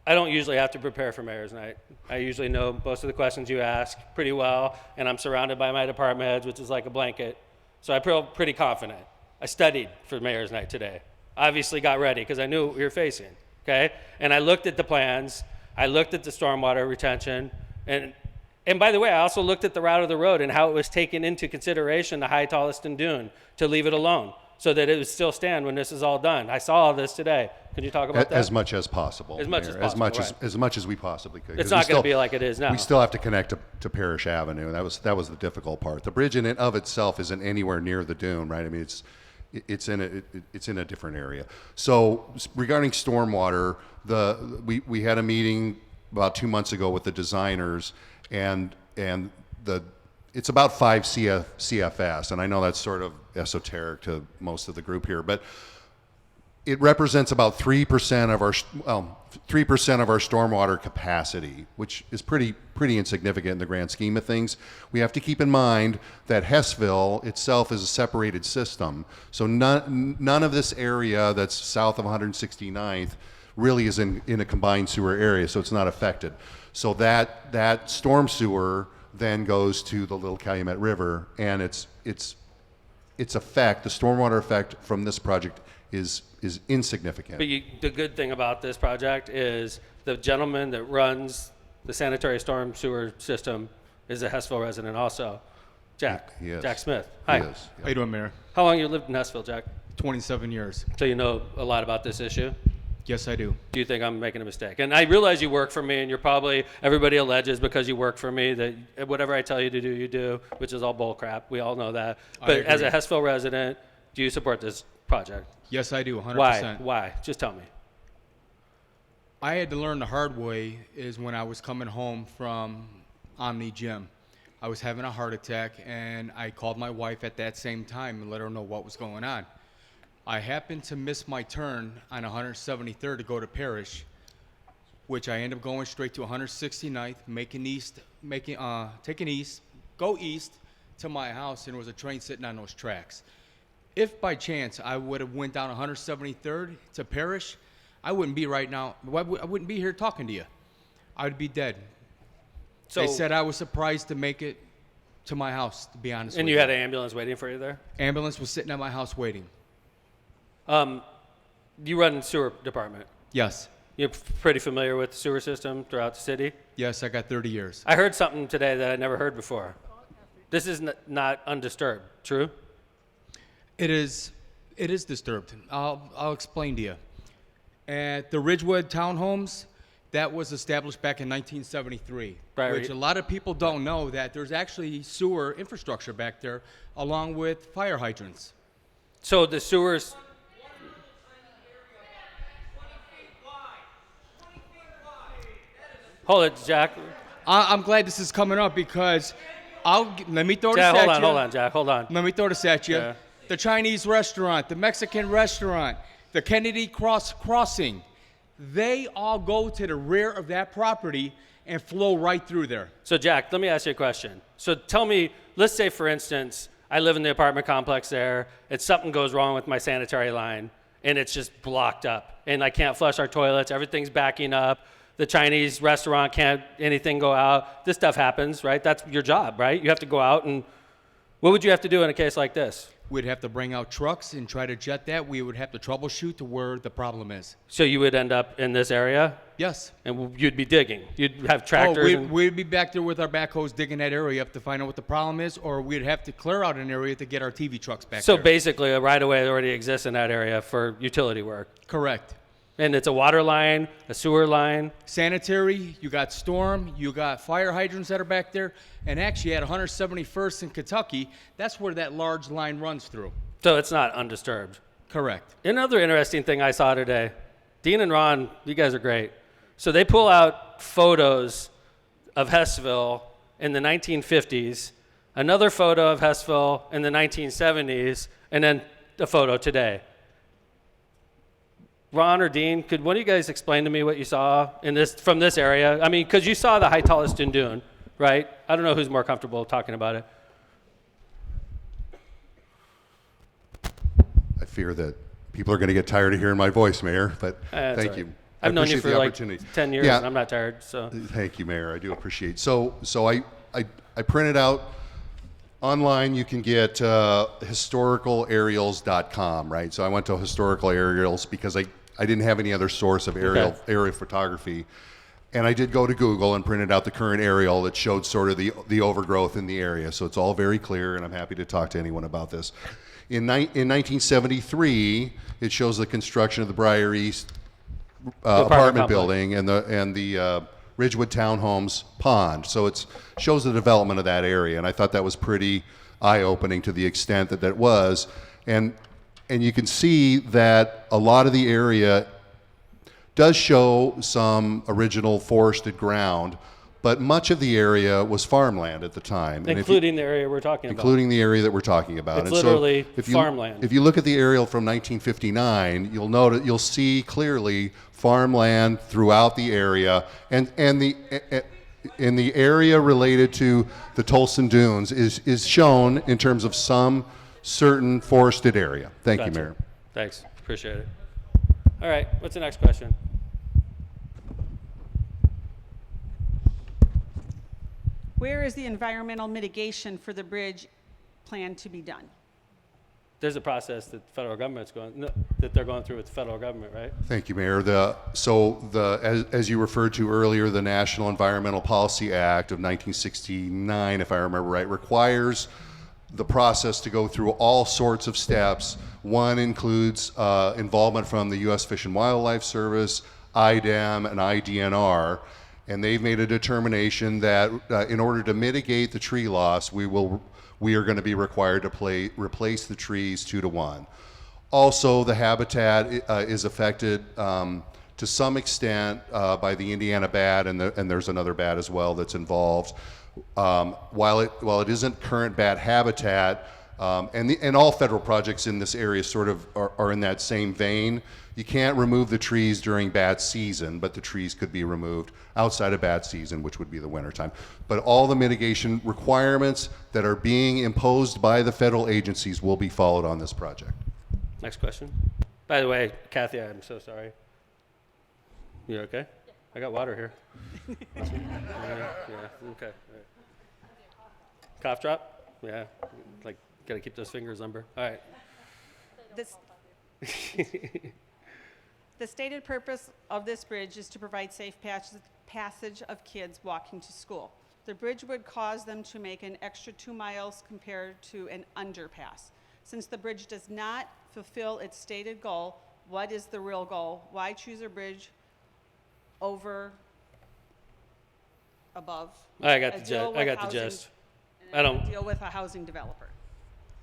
don't usually have to prepare for mayor's night. I usually know most of the questions you ask pretty well, and I'm surrounded by my department heads, which is like a blanket. So I feel pretty confident. I studied for mayor's night today. Obviously got ready because I knew what we were facing, okay? And I looked at the plans, I looked at the stormwater retention, and by the way, I also looked at the route of the road and how it was taken into consideration, the High Tolliston Dune, to leave it alone so that it would still stand when this is all done. I saw all this today. Could you talk about that?
As much as possible.
As much as
Mayor.
possible,
As much as we possibly could.
It's
'Cause we
not gonna
still-
be like it is now.
We still have to connect to Parish Avenue. That was the difficult part. The bridge in and of itself isn't anywhere near the dune, right? I mean, it's in a different area. So regarding stormwater, we had a meeting about 2 months ago with the designers, and it's about 5 CFS, and I know that's sort of esoteric to most of the group here, but it represents about 3% of our 3% of our stormwater capacity, which is pretty insignificant in the grand scheme of things. We have to keep in mind that Hessville itself is a separated system, so none of this area that's south of 169th really is in a combined sewer area, so it's not affected. So that storm sewer then goes to the Little Calumet River, and its effect, the stormwater effect from this project is insignificant.
But the good thing about this project is the gentleman that runs the sanitary storm sewer system is a Hessville resident also, Jack.
He is.
Jack Smith.
He
Hi.
is,
How you doing, Mayor?
How long you lived in Hessville, Jack?
27 years.
So you know a lot about this issue?
Yes, I do.
Do you think I'm making a mistake? And I realize you work for me, and you're probably, everybody alleges because you work for me that whatever I tell you to do, you do, which is all bull crap. We all know that.
I
But as a
agree.
Hessville resident, do you support this project?
Yes, I do, 100%.
Why? Just tell me.
I had to learn the hard way is when I was coming home from Omni Gym. I was having a heart attack, and I called my wife at that same time and let her know what was going on. I happened to miss my turn on 173rd to go to Parish, which I ended up going straight to 169th, taking east, go east to my house, and there was a train sitting on those tracks. If by chance I would have went down 173rd to Parish, I wouldn't be right now. I wouldn't be here talking to you. I'd be dead.
So,
They said I was surprised to make it to my house, to be honest
and
with
you had an ambulance waiting for you there?
Ambulance was sitting at my house waiting.
You run the sewer department.
Yes.
You're pretty familiar with the sewer system throughout the city?
Yes, I got 30 years.
I heard something today that I never heard before. This is not undisturbed, true?
It is disturbed. I'll explain to you. At the Ridgewood Townhomes, that was established back in 1973,
Right.
which a lot of people don't know that there's actually sewer infrastructure back there along with fire hydrants.
So the sewers. Hold it, Jack.
I'm glad this is coming up because let me throw
Jack,
this at you.
hold on, Jack, hold on.
Let me throw this at you.
Yeah.
The Chinese restaurant, the Mexican restaurant, the Kennedy Crossing, they all go to the rear of that property and flow right through there.
So, Jack, let me ask you a question. So tell me, let's say, for instance, I live in the apartment complex there, and something goes wrong with my sanitary line, and it's just blocked up, and I can't flush our toilets, everything's backing up, the Chinese restaurant can't anything go out. This stuff happens, right? That's your job, right? You have to go out, and what would you have to do in a case like this?
We'd have to bring out trucks and try to jet that. We would have to troubleshoot to where the problem is.
So you would end up in this area?
Yes.
And you'd be digging. You'd have tractors.
We'd be back there with our backhoes digging that area up to find out what the problem is, or we'd have to clear out an area to get our TV trucks back
So
there.
basically, a right-of-way already exists in that area for utility work.
Correct.
And it's a water line, a sewer line.
Sanitary, you got storm, you got fire hydrants that are back there, and actually at 171st in Kentucky, that's where that large line runs through.
So it's not undisturbed.
Correct.
Another interesting thing I saw today, Dean and Ron, you guys are great. So they pull out photos of Hessville in the 1950s, another photo of Hessville in the 1970s, and then a photo today. Ron or Dean, could one of you guys explain to me what you saw in this from this area? I mean, because you saw the high Tolliston Dune, right? I don't know who's more comfortable talking about it.
I fear that people are going to get tired of hearing my voice, Mayor, but
That's
thank
all right.
you.
I've known you
appreciate
for
the
like
opportunity.
10 years,
Yeah.
and I'm not tired, so.
Thank you, Mayor. I do appreciate. So I printed out online. You can get historicalaerials.com, right? So I went to historical aerials because I didn't have any other source of aerial photography, and I did go to Google and printed out the current aerial that showed sort of the overgrowth in the area. So it's all very clear, and I'm happy to talk to anyone about this. In 1973, it shows the construction of the Briar East apartment building and the Ridgewood Townhomes pond. So it shows the development of that area, and I thought that was pretty eye-opening to the extent that that was. And you can see that a lot of the area does show some original forested ground, but much of the area was farmland at the time.
Including the area we're talking about.
Including the area that we're talking about.
It's
And so
literally
if you-
farmland.
If you look at the aerial from 1959, you'll see clearly farmland throughout the area, and the in the area related to the Tolson Dunes is shown in terms of some certain forested area. Thank you,
Gotcha.
Mayor.
Thanks, appreciate it. All right, what's the next question?
Where is the environmental mitigation for the bridge planned to be done?
There's a process that the federal government's that they're going through with the federal government, right?
Thank you, Mayor. As you referred to earlier, the National Environmental Policy Act of 1969, if I remember right, requires the process to go through all sorts of steps. One includes involvement from the U.S. Fish and Wildlife Service, IDEM, and IDNR, and they've made a determination that in order to mitigate the tree loss, we are going to be required to replace the trees 2 to 1. Also, the habitat is affected to some extent by the Indiana bat, and there's another bat as well that's involved. While it isn't current bat habitat, and all federal projects in this area sort of are in that same vein. You can't remove the trees during bat season, but the trees could be removed outside of bat season, which would be the wintertime. But all the mitigation requirements that are being imposed by the federal agencies will be followed on this project.
Next question. By the way, Kathy, I'm so sorry. You okay? I got water here. Yeah, okay. All right. Cough drop? Yeah, like, gotta keep those fingers limber. All right.
This, the stated purpose of this bridge is to provide safe passage of kids walking to school. The bridge would cause them to make an extra 2 miles compared to an underpass. Since the bridge does not fulfill its stated goal, what is the real goal? Why choose a bridge over, above?
I got
a
the
deal
gist. I
with
got the
housing-
gist.
and
I don't.
deal with a housing developer.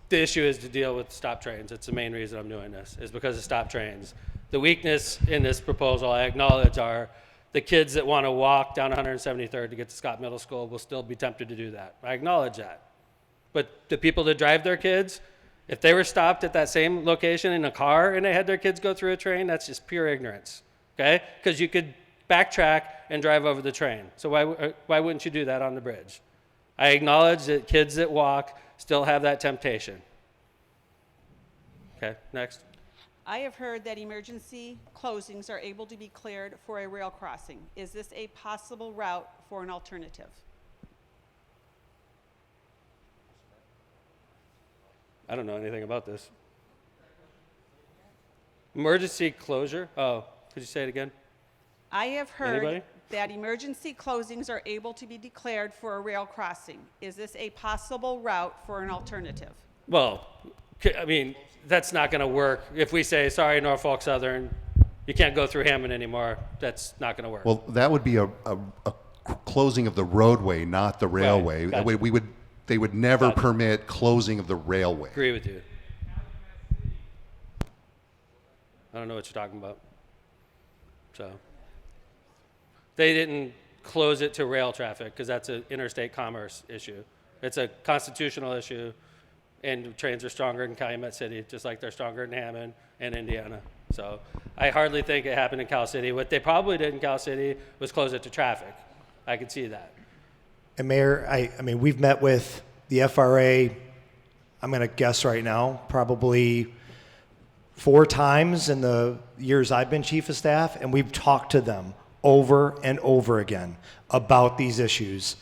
The issue is to deal with stop trains. It's the main reason I'm doing this, is because of stop trains. The weakness in this proposal, I acknowledge, are the kids that want to walk down 173rd to get to Scott Middle School will still be tempted to do that. I acknowledge that. But the people that drive their kids, if they were stopped at that same location in a car and they had their kids go through a train, that's just pure ignorance, okay? Because you could backtrack and drive over the train. So why wouldn't you do that on the bridge? I acknowledge that kids that walk still have that temptation. Okay, next.
I have heard that emergency closings are able to be cleared for a rail crossing. Is this a possible route for an alternative?
I don't know anything about this. Emergency closure? Oh, could you say it again?
I have heard
Anybody?
that emergency closings are able to be declared for a rail crossing. Is this a possible route for an alternative?
Well, I mean, that's not going to work. If we say, sorry, Norfolk Southern, you can't go through Hammond anymore, that's not going to work.
Well, that would be a closing of the roadway, not the railway.
gotcha.
They would never
Gotcha.
permit closing of the railway.
Agree with you. I don't know what you're talking about. So, they didn't close it to rail traffic because that's an interstate commerce issue. It's a constitutional issue, and trains are stronger in Calumet City, just like they're stronger in Hammond and Indiana. So I hardly think it happened in Cal City. What they probably did in Cal City was close it to traffic. I could see that.
And Mayor, I mean, we've met with the FRA, I'm going to guess right now, probably 4 times in the years I've been chief of staff, and we've talked to them over and over again about these issues.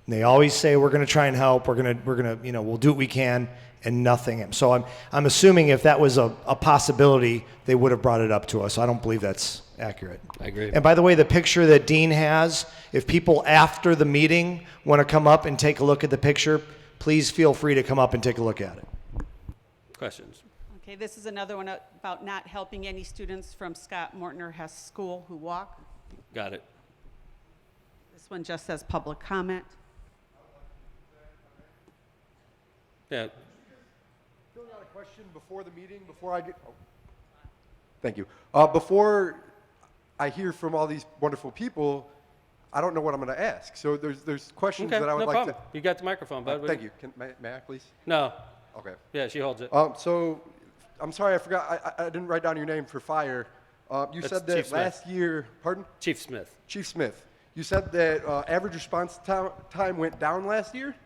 And they always say, we're going to try and help, we're going to, we'll do what we can, and nothing. So I'm assuming if that was a possibility, they would have brought it up to us. I don't believe that's accurate.
I agree.
And by the way, the picture that Dean has, if people after the meeting want to come up and take a look at the picture, please feel free to come up and take a look at it.
Questions?
Okay, this is another one about not helping any students from Scott Mortner Hess School who walk.
Got it.
This one just says public comment.
Yeah.
Filling out a question before the meeting, before I get. Oh. Thank you. Before I hear from all these wonderful people, I don't know what I'm going to ask. So there's questions
Okay,
that I would
no
like
problem. You got the microphone, bud.
Thank you. May I please?
No.
Okay.
Yeah, she holds it.
So I'm sorry, I forgot. I didn't write down your name for fire. You
That's
said that
Chief Smith.
last year. Pardon?
Chief Smith.
Chief Smith. You said that average response time went down last year.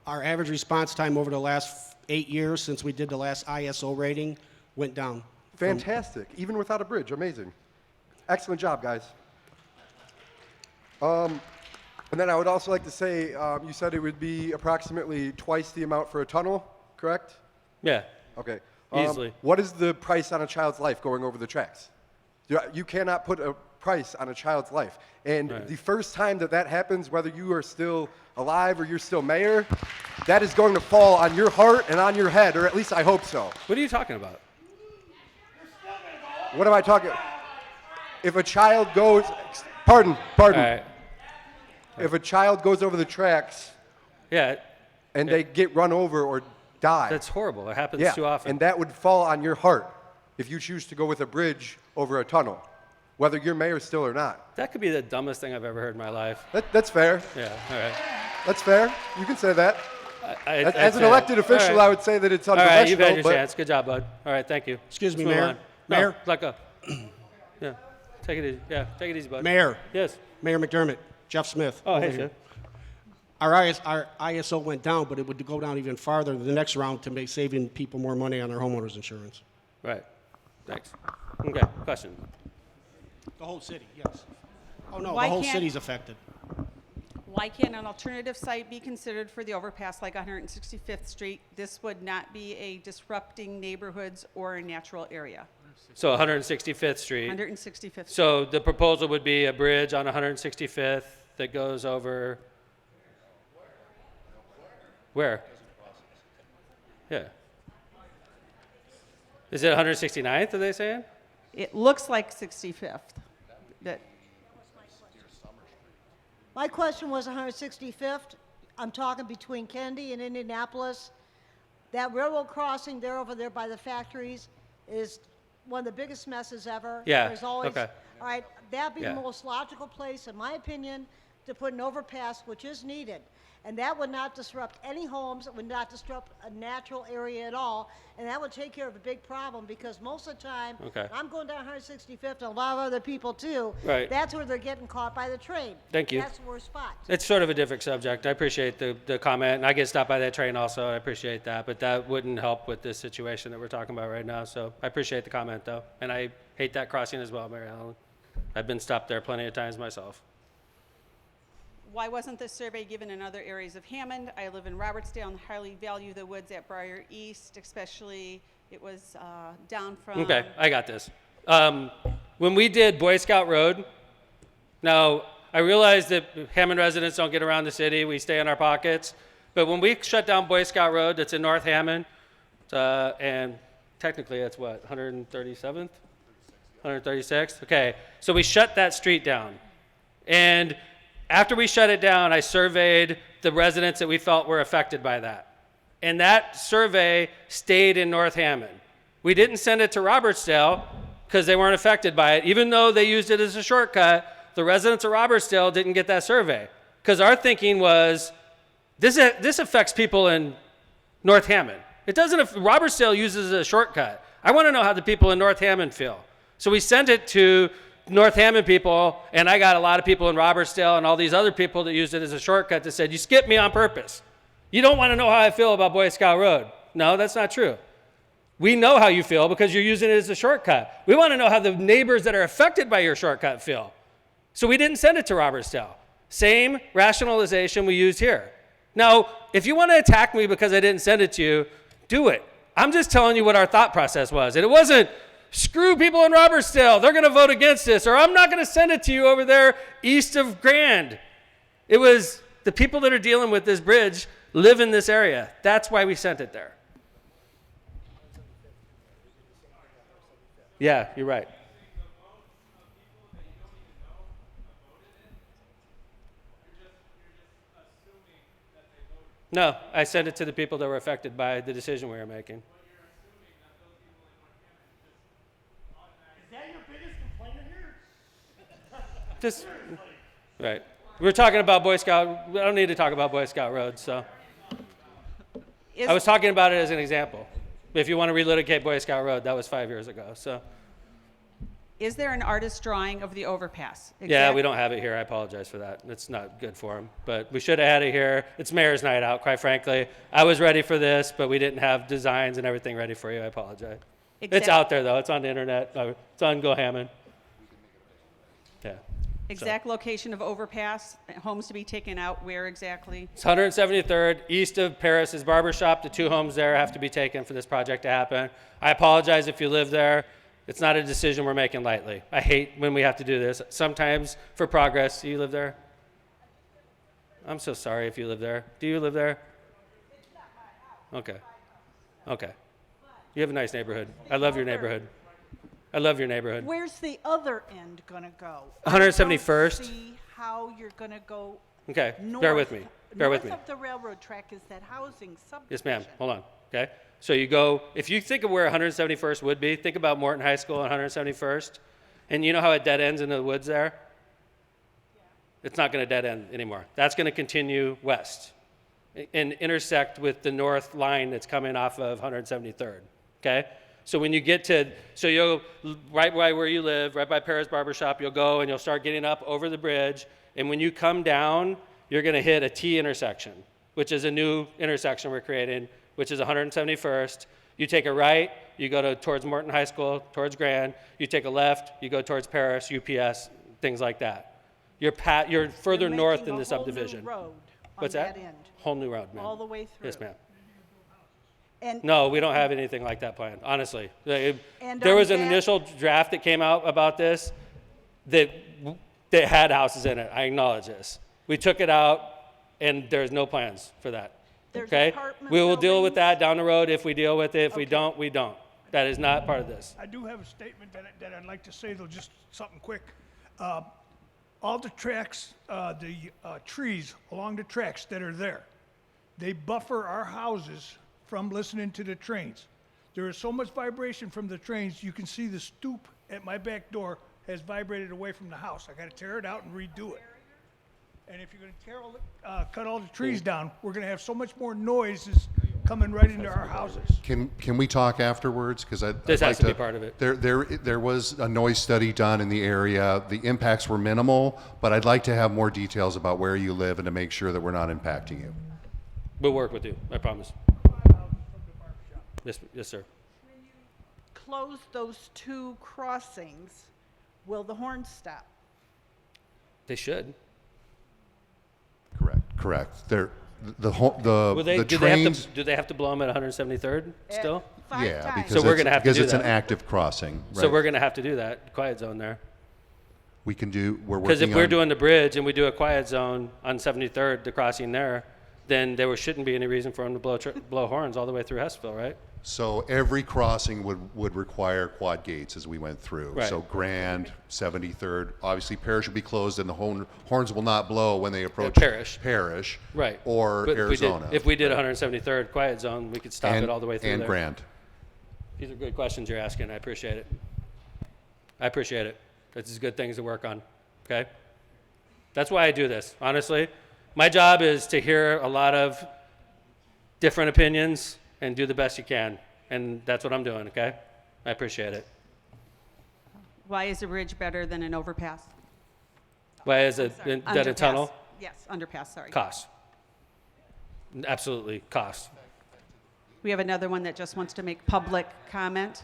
Our average response time over the last 8 years since we did the last ISO rating went down.
Fantastic. Even without a bridge. Amazing. Excellent job, guys. And then I would also like to say, you said it would be approximately twice the amount for a tunnel, correct?
Yeah.
Okay.
Easily.
What is the price on a child's life going over the tracks? You cannot put a price on a child's life. And
Right.
the first time that happens, whether you are still alive or you're still mayor, that is going to fall on your heart and on your head, or at least I hope so.
What are you talking about?
What am I talking? If a child goes, pardon.
All right.
If a child goes over the tracks,
Yeah,
and they get run over or die,
that's horrible. It happens
yeah,
too often.
and that would fall on your heart if you choose to go with a bridge over a tunnel, whether you're mayor still or not.
That could be the dumbest thing I've ever heard in my life.
That's fair.
Yeah, all right.
That's fair. You can say that.
I'd
As an
say-
elected official,
all right.
I would say that it's
All
unprofessional.
right, you've had your
but
chance. Good job, bud. All right, thank you.
Excuse me,
Let's move
Mayor.
on. No,
Mayor?
let go. Yeah, take it easy. Yeah, take it easy, bud.
Mayor.
Yes.
Mayor McDermott, Jeff Smith.
Oh,
over
hey,
here.
Jeff.
Our ISO went down, but it would go down even farther the next round to make saving people more money on their homeowners insurance.
Right. Thanks. Okay, question.
The whole city, yes. Oh, no,
Why
the whole
can't-
city's affected.
Why can't an alternative site be considered for the overpass like 165th Street? This would not be a disrupting neighborhoods or a natural area.
So 165th Street.
165th.
So the proposal would be a bridge on 165th that goes over. Where? Yeah. Is it 169th, are they saying?
It looks like 65th. That
My question was 165th. I'm talking between Kennedy and Indianapolis. That railroad crossing there over there by the factories is one of the biggest messes ever.
Yeah,
There's always,
okay.
All right, that'd be
Yeah.
the most logical place, in my opinion, to put an overpass, which is needed. And that would not disrupt any homes, it would not disrupt a natural area at all, and that would take care of a big problem, because most of the time,
Okay.
I'm going down 165th, and a lot of other people too.
Right.
That's where they're getting caught by the train.
Thank you.
That's the worst spot.
It's sort of a different subject. I appreciate the comment, and I get stopped by that train also. I appreciate that, but that wouldn't help with this situation that we're talking about right now. So I appreciate the comment, though, and I hate that crossing as well, Mary Ellen. I've been stopped there plenty of times myself.
Why wasn't this survey given in other areas of Hammond? I live in Robertsdale and highly value the woods at Briar East, especially it was down from.
Okay, I got this. When we did Boy Scout Road, now I realize that Hammond residents don't get around the city, we stay in our pockets, but when we shut down Boy Scout Road, that's in North Hammond, and technically that's what, 137th? 136th? Okay, so we shut that street down. And after we shut it down, I surveyed the residents that we felt were affected by that. And that survey stayed in North Hammond. We didn't send it to Robertsdale because they weren't affected by it. Even though they used it as a shortcut, the residents of Robertsdale didn't get that survey. Because our thinking was, this affects people in North Hammond. It doesn't, if Robertsdale uses it as a shortcut. I want to know how the people in North Hammond feel. So we sent it to North Hammond people, and I got a lot of people in Robertsdale and all these other people that used it as a shortcut that said, you skipped me on purpose. You don't want to know how I feel about Boy Scout Road. No, that's not true. We know how you feel because you're using it as a shortcut. We want to know how the neighbors that are affected by your shortcut feel. So we didn't send it to Robertsdale. Same rationalization we used here. Now, if you want to attack me because I didn't send it to you, do it. I'm just telling you what our thought process was. And it wasn't, screw people in Robertsdale, they're going to vote against this, or I'm not going to send it to you over there east of Grand. It was the people that are dealing with this bridge live in this area. That's why we sent it there. Yeah, you're right. No, I sent it to the people that were affected by the decision we were making. Just, right. We're talking about Boy Scout. I don't need to talk about Boy Scout Road, so. I was talking about it as an example. If you want to relitigate Boy Scout Road, that was 5 years ago, so.
Is there an artist drawing of the overpass?
Yeah, we don't have it here. I apologize for that. It's not good for them, but we should have had it here. It's Mayor's Night Out, quite frankly. I was ready for this, but we didn't have designs and everything ready for you. I apologize. It's out there, though. It's on the internet. It's on Go Hammond. Yeah.
Exact location of overpass, homes to be taken out, where exactly?
It's 173rd, east of Paris's Barbershop. The 2 homes there have to be taken for this project to happen. I apologize if you live there. It's not a decision we're making lightly. I hate when we have to do this. Sometimes for progress, do you live there? I'm so sorry if you live there. Do you live there? Okay. Okay. You have a nice neighborhood. I love your neighborhood. I love your neighborhood.
Where's the other end going to go?
171st.
I don't see how you're going to go
Okay,
north.
bear with me. Bear with me.
North of the railroad track is that housing subdivision.
Yes, ma'am. Hold on. Okay. So you go, if you think of where 171st would be, think about Morton High School on 171st. And you know how it dead ends in the woods there? It's not going to dead end anymore. That's going to continue west and intersect with the north line that's coming off of 173rd. Okay? So when you get to, so you'll, right by where you live, right by Paris Barbershop, you'll go and you'll start getting up over the bridge. And when you come down, you're going to hit a T intersection, which is a new intersection we're creating, which is 171st. You take a right, you go towards Morton High School, towards Grand. You take a left, you go towards Paris, UPS, things like that. You're further
You're
north
making
in
a
the
whole new
subdivision.
road on
What's that?
end,
Whole new road, ma'am.
all the way through.
Yes, ma'am.
And
No, we don't have anything like that planned, honestly.
And
There
on
was an
that-
initial draft that came out about this that had houses in it. I acknowledge this. We took it out, and there's no plans for that.
There's
Okay?
apartment
We will deal with
buildings.
that down the road if we deal with it. If we don't, we don't. That is not part of this.
I do have a statement that I'd like to say, though, just something quick. All the tracks, the trees along the tracks that are there, they buffer our houses from listening to the trains. There is so much vibration from the trains, you can see the stoop at my back door has vibrated away from the house. I gotta tear it out and redo it. And if you're gonna cut all the trees down, we're gonna have so much more noises coming right into our houses.
Can we talk afterwards? Because
This has to be part of it.
There was a noise study done in the area. The impacts were minimal, but I'd like to have more details about where you live and to make sure that we're not impacting you.
We'll work with you, I promise. Yes, sir.
close those two crossings, will the horns stop?
They should.
Correct. The
Will they,
the
do
trains.
do they have to blow them at 173rd still?
Yeah, because
So we're gonna have to do
it's
that.
an active crossing.
So we're going to have to do that quiet zone there.
We're working
Because if we're
on-
doing the bridge and we do a quiet zone on 73rd, the crossing there, then there shouldn't be any reason for them to blow horns all the way through Hessville, right?
So every crossing would require quad gates as we went through.
Right.
So Grand, 73rd, obviously Parish will be closed and the horns will not blow when they approach
Parish. Right.
or
But
Arizona.
If we did 173rd quiet zone, we could stop
And-
it all the way through
and
there.
Grand.
These are good questions you're asking. I appreciate it. I appreciate it. This is good things to work on. Okay? That's why I do this, honestly. My job is to hear a lot of different opinions and do the best you can. And that's what I'm doing, okay? I appreciate it.
Why is a bridge better than an overpass?
Why is it
Sorry,
that a
underpass.
tunnel?
Yes, underpass, sorry.
Cost. Absolutely, cost.
We have another one that just wants to make public comment.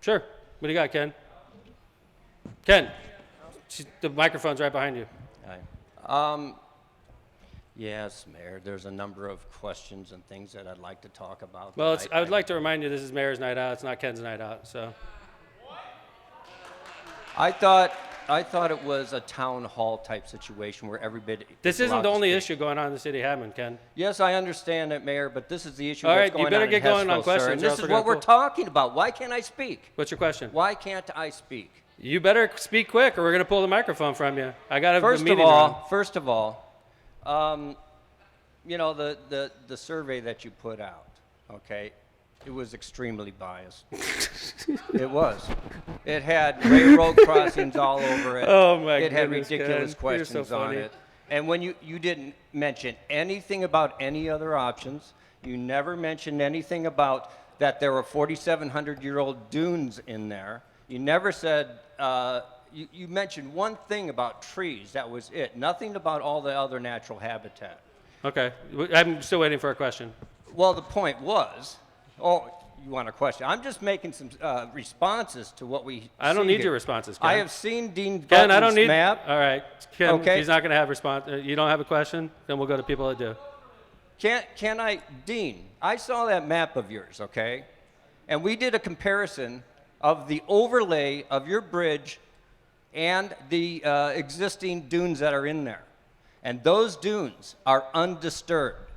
Sure. What do you got, Ken? Ken, the microphone's right behind you.
Hi. Yes, Mayor, there's a number of questions and things that I'd like to talk about.
Well, I would like to remind you this is Mayor's Night Out. It's not Ken's Night Out, so.
I thought it was a town hall type situation where everybody.
This
is
isn't
allowed
the
to
only
speak.
issue going on in the city of Hammond, Ken.
Yes, I understand that, Mayor, but this is the issue
All
that's
right, you
going
better
on
get
in
going on
Hessville,
questions,
sir,
or
and
else
this is
we're
what
gonna
we're
pull-
talking about. Why can't I speak?
What's your question?
Why can't I speak?
You better speak quick, or we're going to pull the microphone from you. I got a meeting
First of all, you know, the survey that you put out, okay, it was extremely biased. It was. It had railroad crossings all over it.
Oh, my
It had
goodness,
ridiculous
Ken. You're so
questions on
funny.
it. And when you didn't mention anything about any other options, you never mentioned anything about that there were 4,700-year-old dunes in there. You never said, you mentioned one thing about trees, that was it. Nothing about all the other natural habitat.
Okay. I'm still waiting for a question.
Well, the point was, you want a question? I'm just making some responses to what we
I don't
see
need
here.
your responses, Ken.
I have seen Dean
Ken, I don't
Button's
need.
map.
All right. Ken,
Okay.
he's not going to have response. You don't have a question? Then we'll go to people that do.
Can I, Dean, I saw that map of yours, okay? And we did a comparison of the overlay of your bridge and the existing dunes that are in there. And those dunes are undisturbed,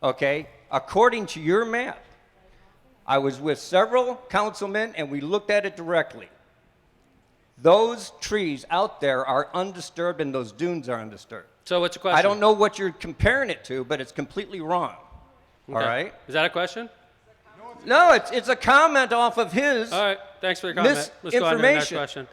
okay? According to your map, I was with several councilmen and we looked at it directly. Those trees out there are undisturbed and those dunes are undisturbed.
So what's your question?
I don't know what you're comparing it to, but it's completely wrong. All
Okay.
right?
Is that a question?
No, it's a comment off of his.
All right. Thanks for your comment. Let's go on to the next
misinformation.
question.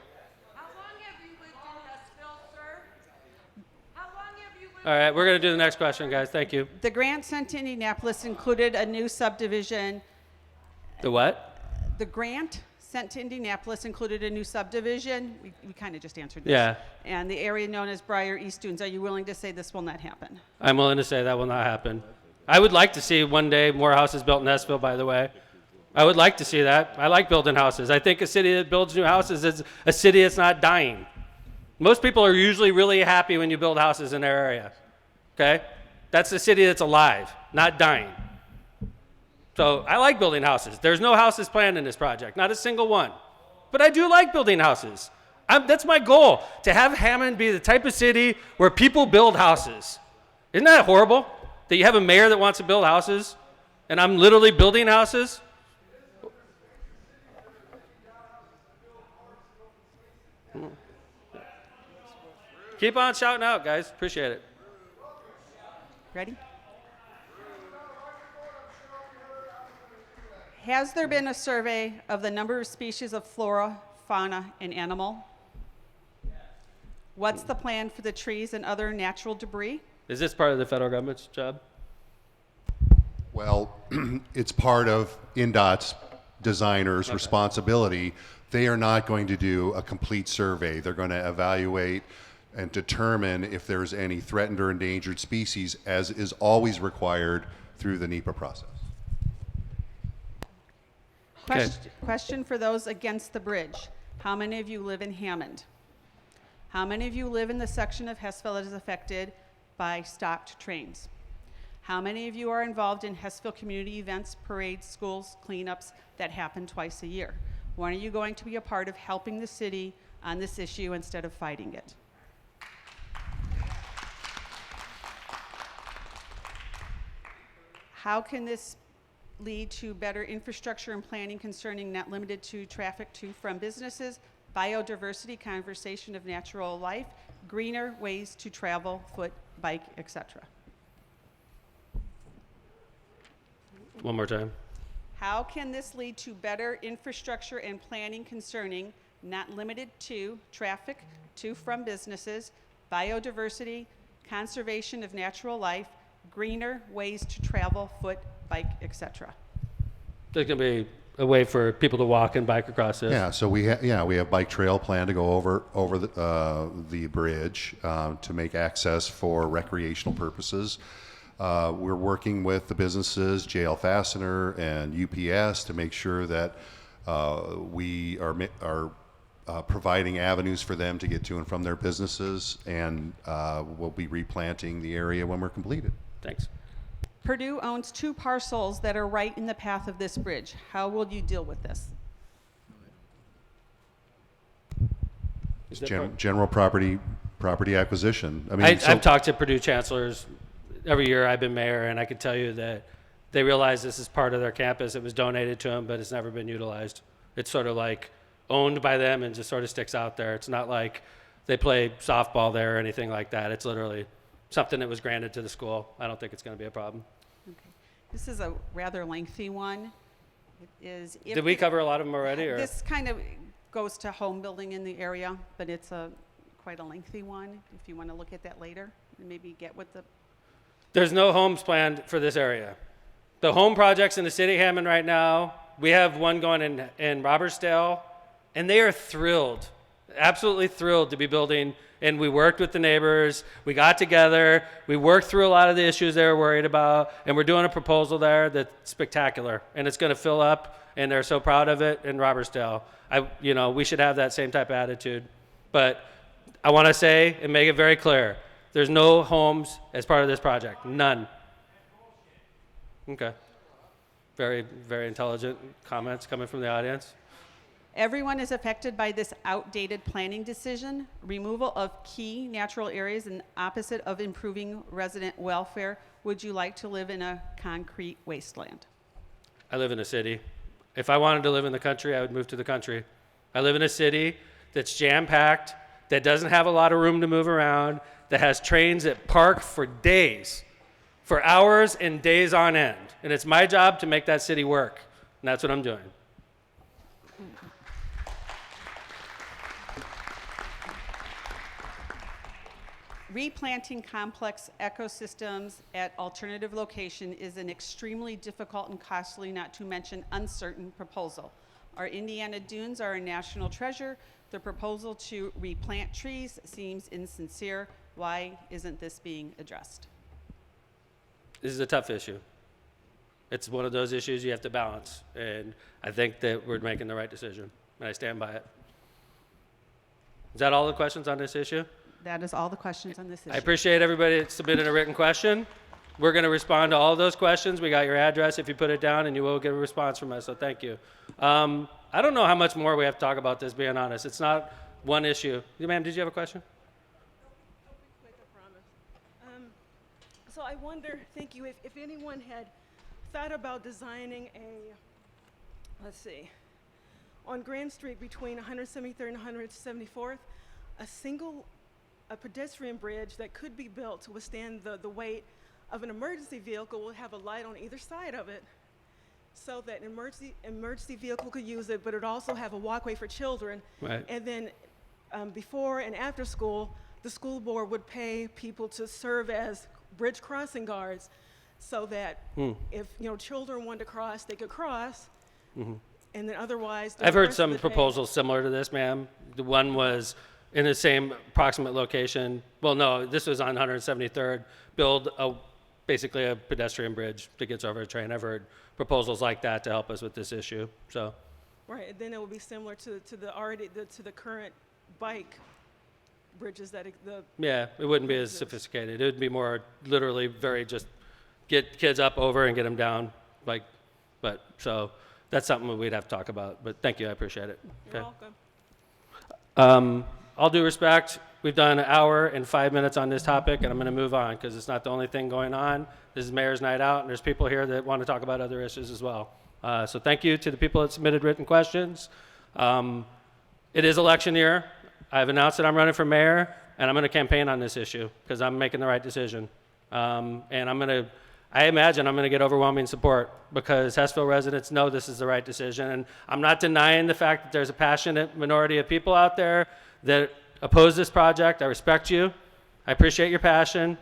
All right. We're going to do the next question, guys. Thank you.
The grant sent to Indianapolis included a new subdivision.
The what?
The grant sent to Indianapolis included a new subdivision. We kind of just answered this.
Yeah.
And the area known as Briar East Dunes. Are you willing to say this will not happen?
I'm willing to say that will not happen. I would like to see one day more houses built in Nessville, by the way. I would like to see that. I like building houses. I think a city that builds new houses is a city that's not dying. Most people are usually really happy when you build houses in their area. Okay? That's a city that's alive, not dying. So I like building houses. There's no houses planned in this project, not a single one. But I do like building houses. That's my goal, to have Hammond be the type of city where people build houses. Isn't that horrible? That you have a mayor that wants to build houses, and I'm literally building houses? Keep on shouting out, guys. Appreciate it.
Ready? Has there been a survey of the number of species of flora, fauna, and animal? What's the plan for the trees and other natural debris?
Is this part of the federal government's job?
Well, it's part of INDOT's designer's responsibility. They are not going to do a complete survey. They're going to evaluate and determine if there's any threatened or endangered species, as is always required through the NEPA process.
Question for those against the bridge. How many of you live in Hammond? How many of you live in the section of Hessville that is affected by stopped trains? How many of you are involved in Hessville community events, parades, schools, cleanups that happen twice a year? When are you going to be a part of helping the city on this issue instead of fighting it? How can this lead to better infrastructure and planning concerning, not limited to, traffic to from businesses, biodiversity, conservation of natural life, greener ways to travel, foot, bike, etc.?
One more time.
How can this lead to better infrastructure and planning concerning, not limited to, traffic to from businesses, biodiversity, conservation of natural life, greener ways to travel, foot, bike, etc.?
There's going to be a way for people to walk and bike across this.
Yeah, so we have bike trail plan to go over the bridge to make access for recreational purposes. We're working with the businesses, JL Fastener and UPS, to make sure that we are providing avenues for them to get to and from their businesses, and we'll be replanting the area when we're completed.
Thanks.
Purdue owns 2 parcels that are right in the path of this bridge. How will you deal with this?
Is that
General property acquisition. I mean,
I've talked to Purdue chancellors every year I've been mayor, and I can tell you that they realize this is part of their campus. It was donated to them, but it's never been utilized. It's sort of like owned by them and just sort of sticks out there. It's not like they play softball there or anything like that. It's literally something that was granted to the school. I don't think it's going to be a problem.
Okay. This is a rather lengthy one. It is.
Did we cover a lot of them already? Or?
This kind of goes to home building in the area, but it's quite a lengthy one. If you want to look at that later and maybe get with the.
There's no homes planned for this area. The home projects in the city of Hammond right now, we have one going in Robertsdale, and they are thrilled, absolutely thrilled to be building. And we worked with the neighbors. We got together. We worked through a lot of the issues they were worried about, and we're doing a proposal there that's spectacular, and it's going to fill up. And they're so proud of it in Robertsdale. We should have that same type of attitude. But I want to say and make it very clear: there's no homes as part of this project. None. Okay. Very, very intelligent comments coming from the audience.
Everyone is affected by this outdated planning decision. Removal of key natural areas and opposite of improving resident welfare. Would you like to live in a concrete wasteland?
I live in a city. If I wanted to live in the country, I would move to the country. I live in a city that's jam-packed, that doesn't have a lot of room to move around, that has trains that park for days, for hours and days on end. And it's my job to make that city work. And that's what I'm doing.
Replanting complex ecosystems at alternative location is an extremely difficult and costly, not to mention uncertain proposal. Our Indiana dunes are a national treasure. The proposal to replant trees seems insincere. Why isn't this being addressed?
This is a tough issue. It's one of those issues you have to balance, and I think that we're making the right decision, and I stand by it. Is that all the questions on this issue?
That is all the questions on this issue.
I appreciate everybody that submitted a written question. We're going to respond to all of those questions. We got your address if you put it down, and you will get a response from us, so thank you. I don't know how much more we have to talk about this, being honest. It's not one issue. Ma'am, did you have a question?
So I wonder, thank you, if anyone had thought about designing a, let's see, on Grand Street between 173rd and 174th, a pedestrian bridge that could be built to withstand the weight of an emergency vehicle will have a light on either side of it so that an emergency vehicle could use it, but it would also have a walkway for children.
Right.
And then before and after school, the school board would pay people to serve as bridge crossing guards so that if children wanted to cross, they could cross. And then otherwise,
I've heard
rest
some
would pay.
proposals similar to this, ma'am. The one was in the same approximate location. Well, no, this was on 173rd. Build basically a pedestrian bridge that gets over a train. I've heard proposals like that to help us with this issue. So,
Right, and then it would be similar to the current bike bridges that
yeah, it wouldn't be as sophisticated. It would be more literally very just get kids up over and get them down. So that's something that we'd have to talk about. But thank you, I appreciate it.
You're welcome.
All due respect, we've done 1 hour and 5 minutes on this topic, and I'm going to move on because it's not the only thing going on. This is Mayor's Night Out, and there's people here that want to talk about other issues as well. So thank you to the people that submitted written questions. It is election year. I've announced that I'm running for mayor, and I'm going to campaign on this issue because I'm making the right decision. And I imagine I'm going to get overwhelming support because Hessville residents know this is the right decision. And I'm not denying the fact that there's a passionate minority of people out there that oppose this project. I respect you. I appreciate your passion.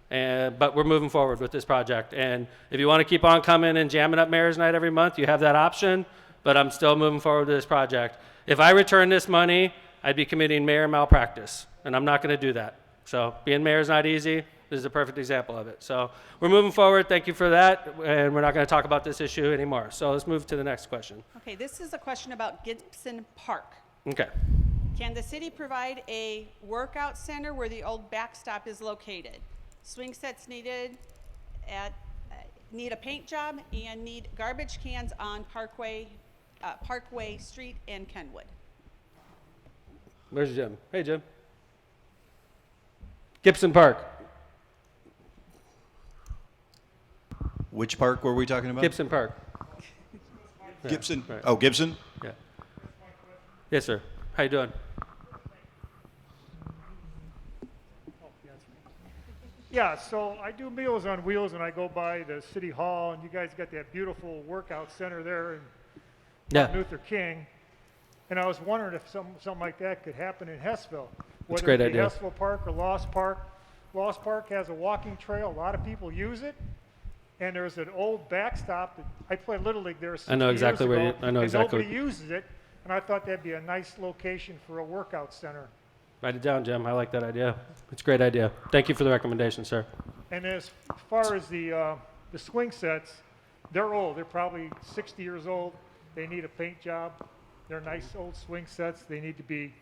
But we're moving forward with this project. And if you want to keep on coming and jamming up Mayor's Night every month, you have that option. But I'm still moving forward with this project. If I return this money, I'd be committing mayor malpractice. And I'm not going to do that. So being mayor is not easy. This is a perfect example of it. So we're moving forward. Thank you for that. And we're not going to talk about this issue anymore. So let's move to the next question.
Okay, this is a question about Gibson Park.
Okay.
Can the city provide a workout center where the old backstop is located? Swing sets need a paint job and need garbage cans on Parkway Street and Kenwood.
Where's Jim? Hey, Jim. Gibson Park.
Which park were we talking about?
Gibson Park.
Gibson?
Right.
Oh, Gibson?
Yeah. Yes, sir. How you doing?
Yeah, so I do Meals on Wheels and I go by the City Hall and you guys got that beautiful workout center there in Martin Luther King. And I was wondering if something like that could happen in Hessville.
That's a great
Whether it be
idea.
Hessville Park or Lost Park. Lost Park has a walking trail. A lot of people use it. And there's an old backstop that I played Little League there 60
I know exactly
years
where
ago,
you, I know
and
exactly.
nobody uses it. And I thought that'd be a nice location for a workout center.
Write it down, Jim. I like that idea. It's a great idea. Thank you for the recommendation, sir.
And as far as the swing sets, they're old. They're probably 60 years old. They need a paint job. They're nice old swing sets. They need to be.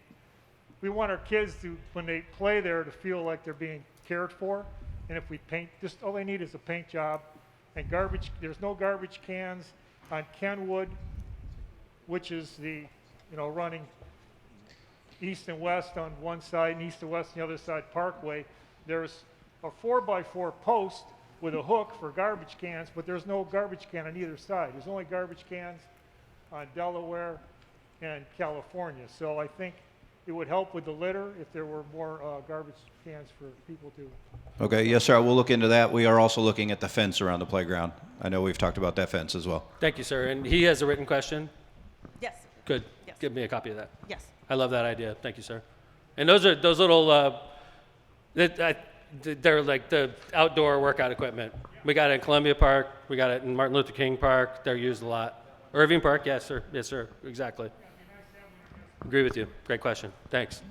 We want our kids to, when they play there, to feel like they're being cared for. And if we paint, just all they need is a paint job. And garbage. There's no garbage cans on Kenwood, which is the, running east and west on one side and east and west on the other side Parkway. There's a 4x4 post with a hook for garbage cans, but there's no garbage can on either side. There's only garbage cans on Delaware and California. So I think it would help with the litter if there were more garbage cans for people to.
Okay, yes, sir. We'll look into that. We are also looking at the fence around the playground. I know we've talked about that fence as well.
Thank you, sir. And he has a written question?
Yes.
Good.
Yes.
Give me a copy of that.
Yes.
I love that idea. Thank you, sir. And those little, they're like the outdoor workout equipment. We got it in Columbia Park. We got it in Martin Luther King Park. They're used a lot. Irving Park, yes, sir. Yes, sir. Exactly. Agree with you. Great question. Thanks.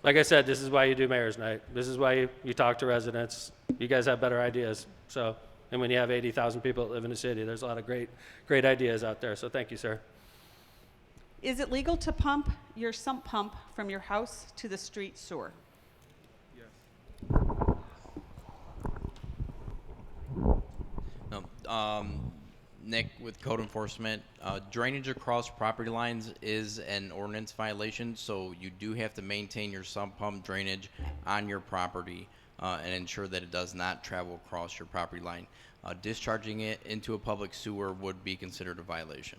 Like I said, this is why you do Mayor's Night. This is why you talk to residents. You guys have better ideas. So And when you have 80,000 people that live in a city, there's a lot of great ideas out there. So thank you, sir.
Is it legal to pump your sump pump from your house to the street sewer?
No. Nick with code enforcement. Drainage across property lines is an ordinance violation, so you do have to maintain your sump pump drainage on your property and ensure that it does not travel across your property line. Discharging it into a public sewer would be considered a violation.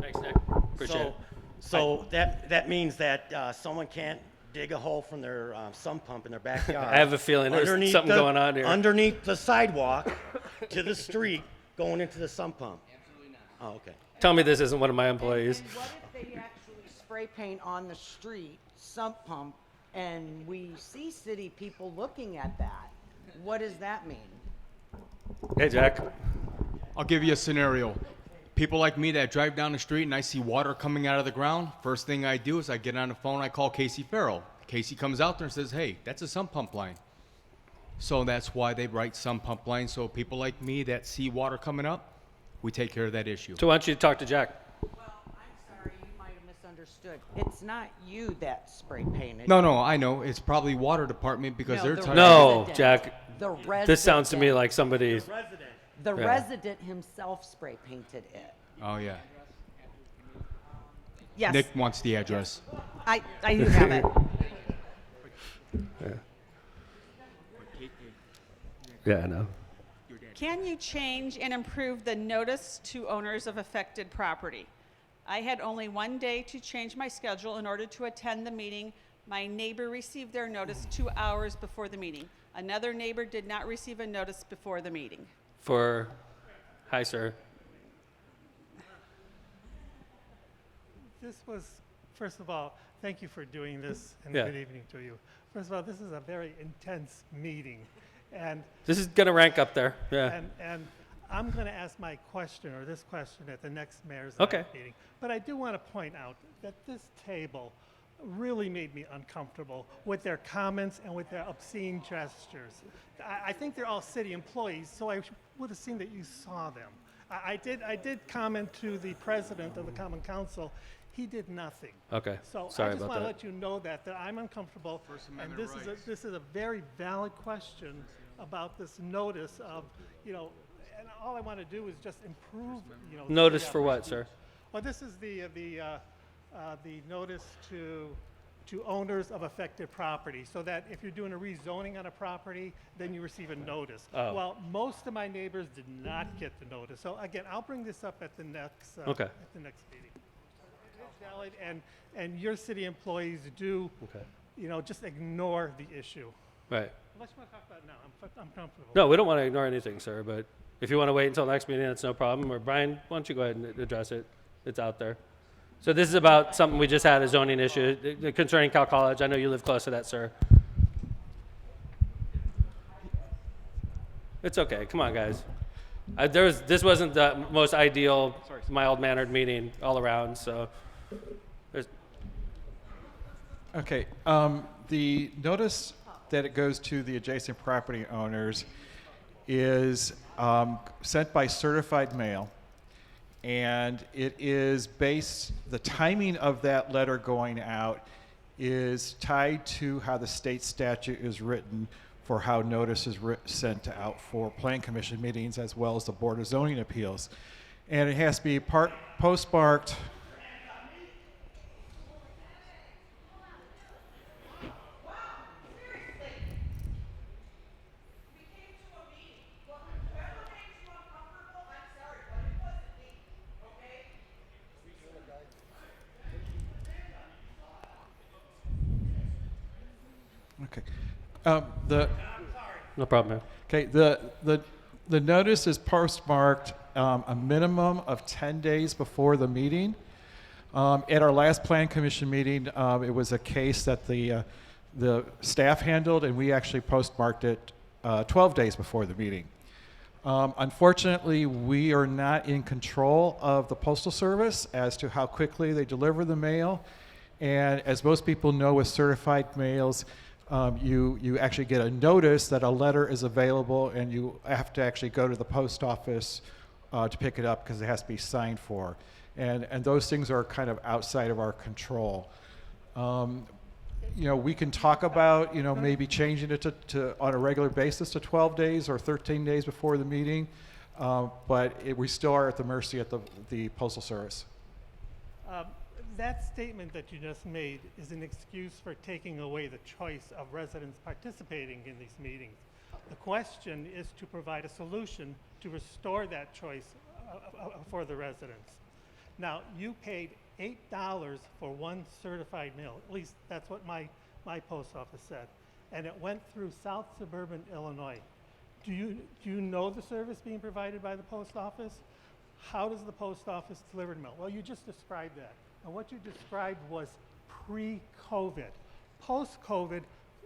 Thanks, Nick. Appreciate it.
So that means that someone can't dig a hole from their sump pump in their backyard.
I have a feeling there's something going on here.
Underneath the sidewalk to the street going into the sump pump. Absolutely not. Oh, okay.
Tell me this isn't one of my employees.
And what if they actually spray paint on the street, sump pump, and we see city people looking at that? What does that mean?
Hey, Jack.
I'll give you a scenario. People like me that drive down the street and I see water coming out of the ground, first thing I do is I get on the phone, I call Casey Farrell. Casey comes out there and says, hey, that's a sump pump line. So that's why they write sump pump line, so people like me that see water coming up, we take care of that issue.
So why don't you talk to Jack?
Well, I'm sorry, you might have misunderstood. It's not you that spray painted.
No, I know. It's probably water department because
No,
they're
the
tired.
No,
resident.
Jack.
The
This sounds to me
resident.
like somebody.
The
Yeah.
resident himself spray painted it.
Oh, yeah.
Yes.
Nick wants the address.
I do have it.
Yeah, I know.
Can you change and improve the notice to owners of affected property? I had only one day to change my schedule in order to attend the meeting. My neighbor received their notice 2 hours before the meeting. Another neighbor did not receive a notice before the meeting.
Hi, sir.
This was, first of all, thank you for doing this, and
Yeah.
good evening to you. First of all, this is a very intense meeting, and
This is gonna rank up there. Yeah.
and I'm going to ask my question or this question at the next mayor's
Okay.
night meeting. But I do want to point out that this table really made me uncomfortable with their comments and with their obscene gestures. I think they're all city employees, so I would have seen that you saw them. I did comment to the president of the Common Council. He did nothing.
Okay.
So
Sorry
I just
about
want to
that.
let you know that I'm uncomfortable. And this is a very valid question about this notice of, and all I want to do is just improve,
Notice
city
for what,
operations.
sir?
Well, this is the notice to owners of affected property, so that if you're doing a rezoning on a property, then you receive a notice.
Oh.
Well, most of my neighbors did not get the notice. So again, I'll bring this up at the next
Okay.
at the next meeting. It's valid, and your city employees do,
Okay.
just ignore the issue.
Right.
Unless you want to talk about it now, I'm comfortable.
No, we don't want to ignore anything, sir, but if you want to wait until next meeting, that's no problem. Or Brian, why don't you go ahead and address it? It's out there. So this is about something we just had, a zoning issue concerning Cal College. I know you live close to that, sir. It's okay. Come on, guys. This wasn't the most ideal, mild-mannered meeting all around, so.
Okay, the notice that it goes to the adjacent property owners is sent by certified mail, and it is the timing of that letter going out is tied to how the state statute is written for how notice is sent out for Plan Commission meetings as well as the Board of Zoning Appeals. And it has to be postmarked. Okay.
No problem, man.
Okay. The notice is postmarked a minimum of 10 days before the meeting. At our last Plan Commission meeting, it was a case that the staff handled, and we actually postmarked it 12 days before the meeting. Unfortunately, we are not in control of the Postal Service as to how quickly they deliver the mail. And as most people know with certified mails, you actually get a notice that a letter is available, and you have to actually go to the post office to pick it up because it has to be signed for. And those things are kind of outside of our control. We can talk about, maybe changing it to on a regular basis to 12 days or 13 days before the meeting, but we still are at the mercy of the Postal Service.
That statement that you just made is an excuse for taking away the choice of residents participating in these meetings. The question is to provide a solution to restore that choice for the residents. Now, you paid $8 for one certified mail. At least that's what my post office said. And it went through South Suburban Illinois. Do you know the service being provided by the post office? How does the post office deliver mail? Well, you just described that. And what you described was pre-COVID. Post-COVID,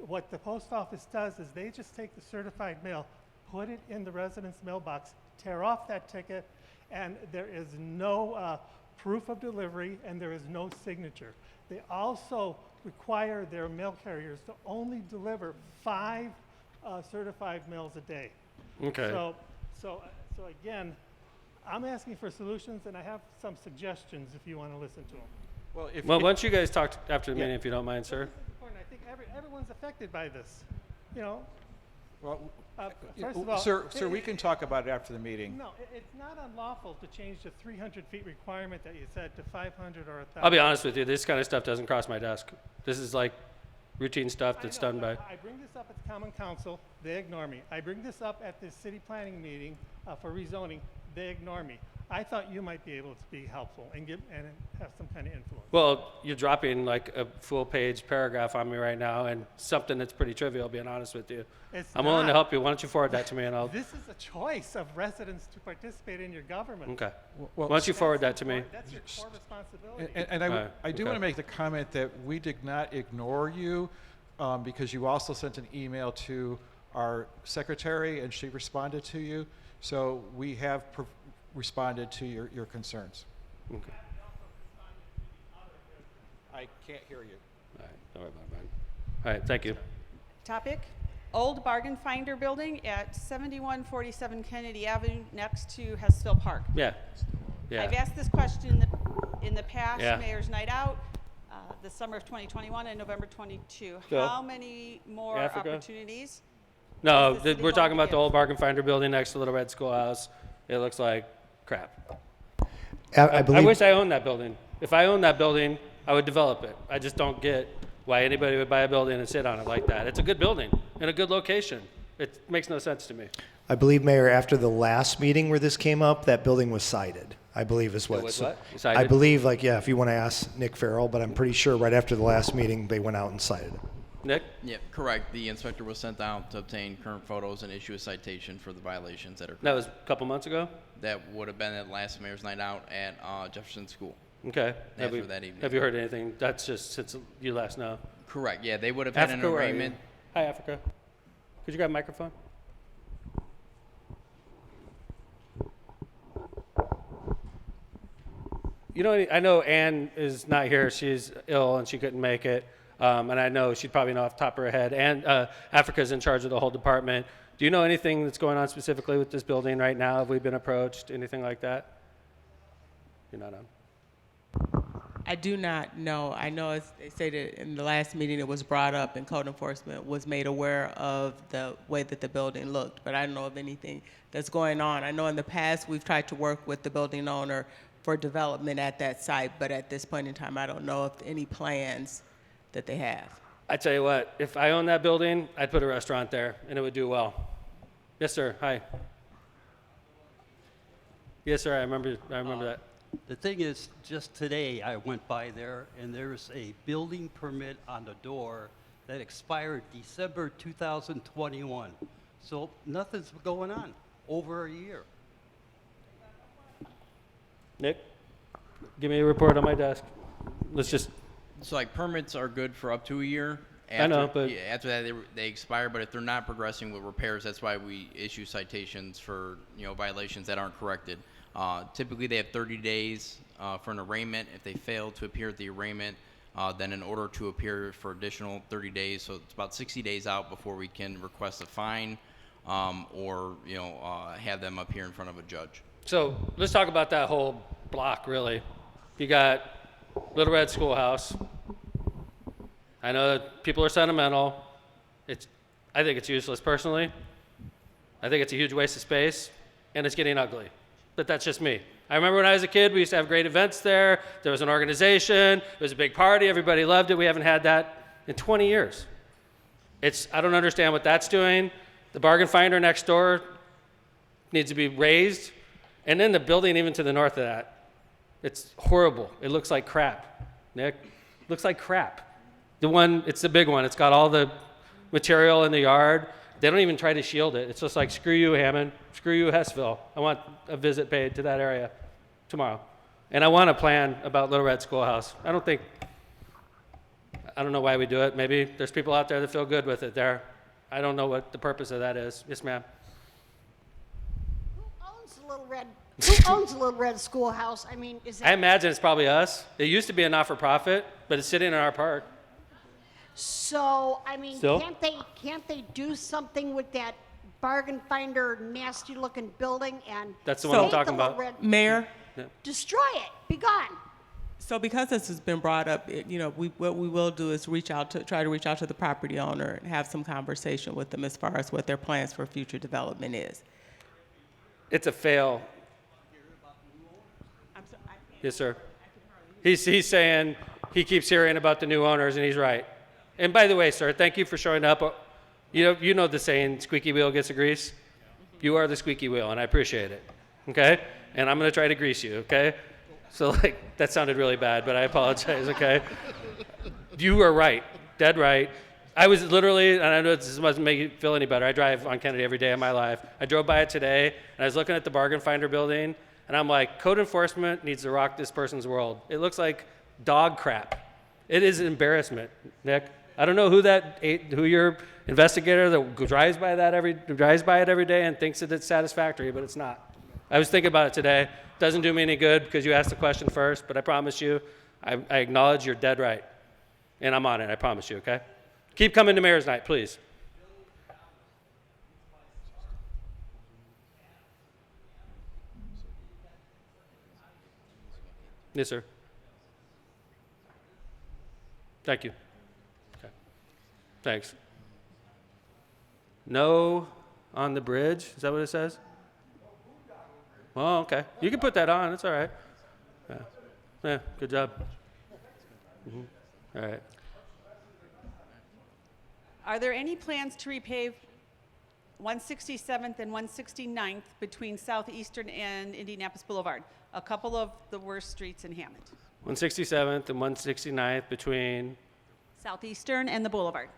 what the post office does is they just take the certified mail, put it in the resident's mailbox, tear off that ticket, and there is no proof of delivery, and there is no signature. They also require their mail carriers to only deliver 5 certified mails a day.
Okay.
So again, I'm asking for solutions, and I have some suggestions if you want to listen to them.
Well, why don't you guys talk after the
Yeah.
meeting, if you don't mind, sir?
This is important. I think everyone's affected by this.
Well,
First of all,
sir, we can talk about it after the meeting.
No, it's not unlawful to change the 300 feet requirement that you said to 500 or 1,000.
I'll be honest with you, this kind of stuff doesn't cross my desk. This is like routine stuff that's done by.
I bring this up at the Common Council, they ignore me. I bring this up at the city planning meeting for rezoning, they ignore me. I thought you might be able to be helpful and have some kind of influence.
Well, you're dropping like a full page paragraph on me right now, and something that's pretty trivial, being honest with you. I'm willing to help you. Why don't you forward that to me, and I'll.
This is a choice of residents to participate in your government.
Okay. Why don't you forward that to me?
That's your core responsibility.
And I do want to make the comment that we did not ignore you, because you also sent an email to our secretary, and she responded to you. So we have responded to your concerns.
Okay.
I can't hear you.
All right. Don't worry about it. All right. Thank you.
Topic, Old Bargain Finder Building at 7147 Kennedy Avenue next to Hessville Park.
Yeah. Yeah.
I've asked this question in the past,
Yeah.
Mayor's Night Out, the summer of 2021 and November 22.
Phil?
How many more
Africa?
opportunities?
No,
Is the city
we're talking
going to
about the old Bargain Finder building next to Little Red Schoolhouse. It looks like crap.
I believe.
I wish I owned that building. If I owned that building, I would develop it. I just don't get why anybody would buy a building and sit on it like that. It's a good building in a good location. It makes no sense to me.
I believe, Mayor, after the last meeting where this came up, that building was cited. I believe is what.
It was what?
I
Cited?
believe, if you want to ask Nick Farrell, but I'm pretty sure right after the last meeting they went out and cited it.
Nick?
Yeah, correct. The inspector was sent out to obtain current photos and issue a citation for the violations that are.
That was a couple months ago?
That would have been at last Mayor's Night Out at Jefferson School.
Okay.
After that evening.
Have you heard anything? That's just since you last know.
Correct. Yeah, they would have had
Africa,
an
where are you?
agreement.
Hi, Africa. Could you grab a microphone? You know, I know Ann is not here. She's ill and she couldn't make it. And I know she'd probably know off the top of her head. And Africa's in charge of the whole department. Do you know anything that's going on specifically with this building right now? Have we been approached? Anything like that? You're not on.
I do not know. I know they say that in the last meeting it was brought up and code enforcement was made aware of the way that the building looked, but I don't know of anything that's going on. I know in the past we've tried to work with the building owner for development at that site, but at this point in time I don't know of any plans that they have.
I tell you what, if I owned that building, I'd put a restaurant there and it would do well. Yes, sir. Hi. Yes, sir. I remember that.
The thing is, just today I went by there and there's a building permit on the door that expired December 2021. So nothing's going on over a year.
Nick, give me a report on my desk. Let's just.
So like permits are good for up to a year.
I know, but-
yeah, after that they expire. But if they're not progressing with repairs, that's why we issue citations for violations that aren't corrected. Typically they have 30 days for an arraignment. If they fail to appear at the arraignment, Then in order to appear for additional 30 days, so it's about 60 days out before we can request a fine or have them appear in front of a judge.
So let's talk about that whole block, really. You got Little Red Schoolhouse. I know that people are sentimental. I think it's useless personally. I think it's a huge waste of space, and it's getting ugly. But that's just me. I remember when I was a kid, we used to have great events there. There was an organization. It was a big party. Everybody loved it. We haven't had that in 20 years. I don't understand what that's doing. The bargain finder next door needs to be raised. And then the building even to the north of that, it's horrible. It looks like crap, Nick. It looks like crap. It's the big one. It's got all the material in the yard. They don't even try to shield it. It's just like, screw you, Hammond. Screw you, Hessville. I want a visit paid to that area tomorrow. And I want a plan about Little Red Schoolhouse. I don't know why we do it. Maybe there's people out there that feel good with it there. I don't know what the purpose of that is. Yes, ma'am.
Who owns the Little Red Schoolhouse? I mean, is that?
I imagine it's probably us. It used to be a not-for-profit, but it's sitting in our park.
So, I mean,
Still?
can't they do something with that bargain finder nasty-looking building and
That's the one I'm
make
talking
Little
about.
Red-
Mayor,
destroy it, be gone.
so because this has been brought up, what we will do is try to reach out to the property owner and have some conversation with them as far as what their plans for future development is.
It's a fail. Yes, sir. He's saying he keeps hearing about the new owners, and he's right. And by the way, sir, thank you for showing up. You know the saying, squeaky wheel gets the grease? You are the squeaky wheel, and I appreciate it, okay? And I'm going to try to grease you, okay? So, that sounded really bad, but I apologize, okay? You are right, dead right. I was literally, and I know this doesn't make you feel any better, I drive on Kennedy every day of my life. I drove by it today, and I was looking at the bargain finder building, and I'm like, code enforcement needs to rock this person's world. It looks like dog crap. It is an embarrassment, Nick. I don't know who your investigator that drives by it every day and thinks that it's satisfactory, but it's not. I was thinking about it today. Doesn't do me any good because you asked the question first, but I promise you, I acknowledge you're dead right. And I'm on it, I promise you, okay? Keep coming to Mayor's Night, please. Yes, sir. Thank you. Okay. Thanks. No on the bridge? Is that what it says? Oh, okay. You can put that on. It's all right. Yeah, good job. All right.
Are there any plans to repave 167th and 169th between Southeastern and Indianapolis Boulevard? A couple of the worst streets in Hammond.
167th and 169th between.
Southeastern and the Boulevard.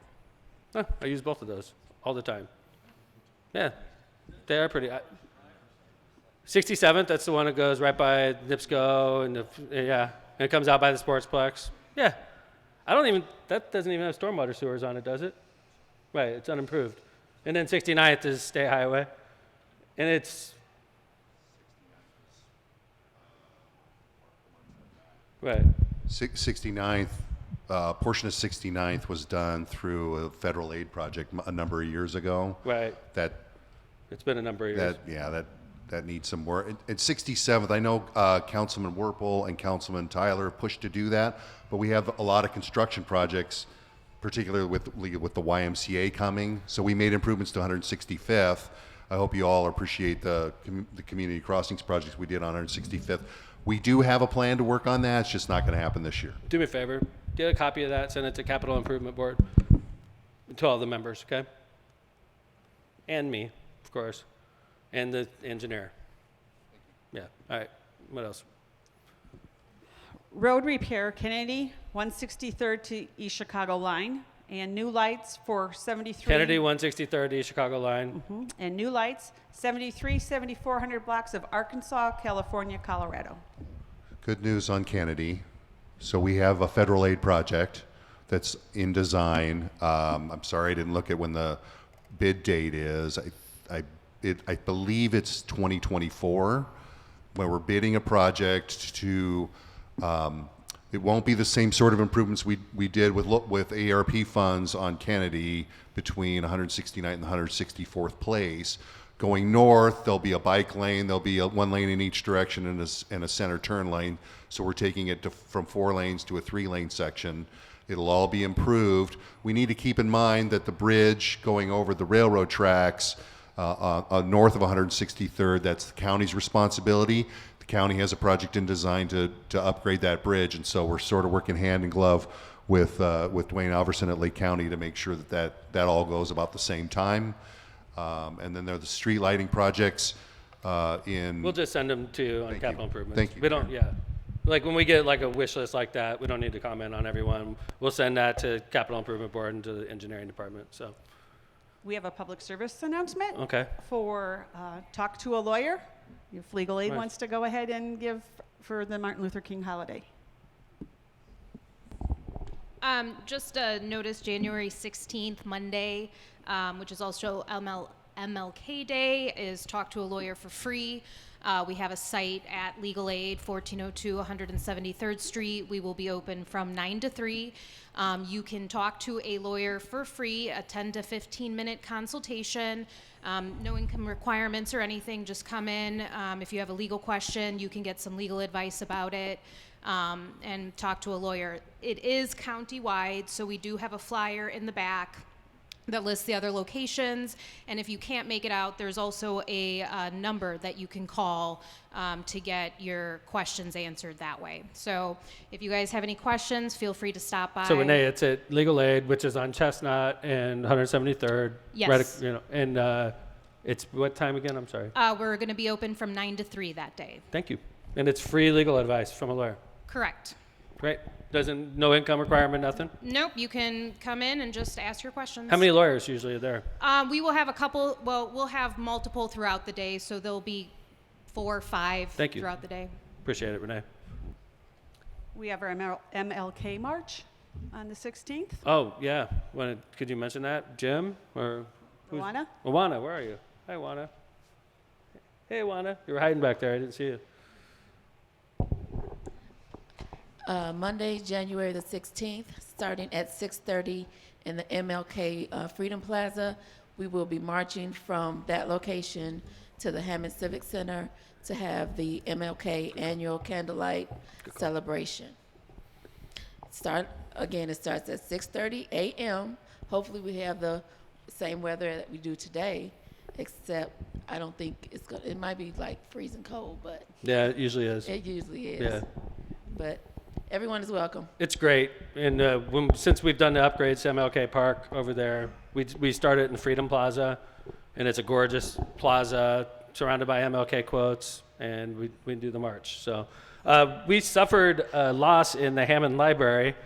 I use both of those all the time. Yeah, they are pretty. 67th, that's the one that goes right by NIPSCO and and it comes out by the Sportsplex. Yeah, that doesn't even have stormwater sewers on it, does it? Right, it's unimproved. And then 69th is State Highway, and it's right.
69th, portion of 69th was done through a federal aid project a number of years ago.
Right. It's been a number of years.
That needs some work. And 67th, I know Councilman Werpel and Councilman Tyler pushed to do that, but we have a lot of construction projects, particularly with the YMCA coming. So we made improvements to 165th. I hope you all appreciate the community crossings projects we did on 165th. We do have a plan to work on that. It's just not going to happen this year.
Do me a favor. Get a copy of that. Send it to Capital Improvement Board. To all the members, okay? And me, of course. And the engineer. Yeah. All right. What else?
Road repair, Kennedy, 163rd to East Chicago line, and new lights for 73.
Kennedy, 163rd, East Chicago line.
And new lights, 7,400 blocks of Arkansas, California, Colorado.
Good news on Kennedy. So we have a federal aid project that's in design. I'm sorry I didn't look at when the bid date is. I believe it's 2024, when we're bidding a project to It won't be the same sort of improvements we did with ARP funds on Kennedy between 169th and 164th place. Going north, there'll be a bike lane, there'll be one lane in each direction and a center turn lane. So we're taking it from 4 lanes to a 3-lane section. It'll all be improved. We need to keep in mind that the bridge going over the railroad tracks north of 163rd, that's the county's responsibility. The county has a project in design to upgrade that bridge, and so we're sort of working hand in glove with Dwayne Alverson at Lake County to make sure that all goes about the same time. And then there are the street lighting projects
We'll just send them to you on capital improvements.
Thank you.
We don't, yeah. Like when we get like a wish list like that, we don't need to comment on everyone. We'll send that to capital improvement board and to the engineering department, so.
We have a public service announcement.
Okay.
For Talk to a Lawyer. If Legal Aid
Nice.
wants to go ahead and give for the Martin Luther King holiday.
Just a notice, January 16th, Monday, which is also MLK Day, is Talk to a Lawyer for free. We have a site at Legal Aid, 1402 173rd Street. We will be open from 9 to 3. You can talk to a lawyer for free, a 10 to 15 minute consultation. No income requirements or anything, just come in. If you have a legal question, you can get some legal advice about it. And talk to a lawyer. It is county-wide, so we do have a flyer in the back that lists the other locations, and if you can't make it out, there's also a number that you can call to get your questions answered that way. So if you guys have any questions, feel free to stop by.
So Renee, it's at Legal Aid, which is on Chestnut and 173rd.
Yes.
Right, and it's what time again? I'm sorry.
We're going to be open from 9 to 3 that day.
Thank you. And it's free legal advice from a lawyer.
Correct.
Great. No income requirement, nothing?
Nope, you can come in and just ask your questions.
How many lawyers usually are there?
We will have a couple, well, we'll have multiple throughout the day, so there'll be 4 or 5
Thank you.
throughout the day.
Appreciate it, Renee.
We have our MLK March on the 16th.
Oh, yeah. Could you mention that? Jim? Or
Luana?
Luana, where are you? Hi, Luana. Hey, Luana. You were hiding back there. I didn't see you.
Monday, January the 16th, starting at 6:30 in the MLK Freedom Plaza. We will be marching from that location to the Hammond Civic Center to have the MLK annual candlelight celebration. It starts at 6:30 a.m. Hopefully we have the same weather that we do today, except I don't think it might be like freezing cold, but.
Yeah, it usually is.
It usually is.
Yeah.
But everyone is welcome.
It's great, and since we've done the upgrades to MLK Park over there, we started in Freedom Plaza, and it's a gorgeous plaza surrounded by MLK quotes, and we do the march. So we suffered a loss in the Hammond Library.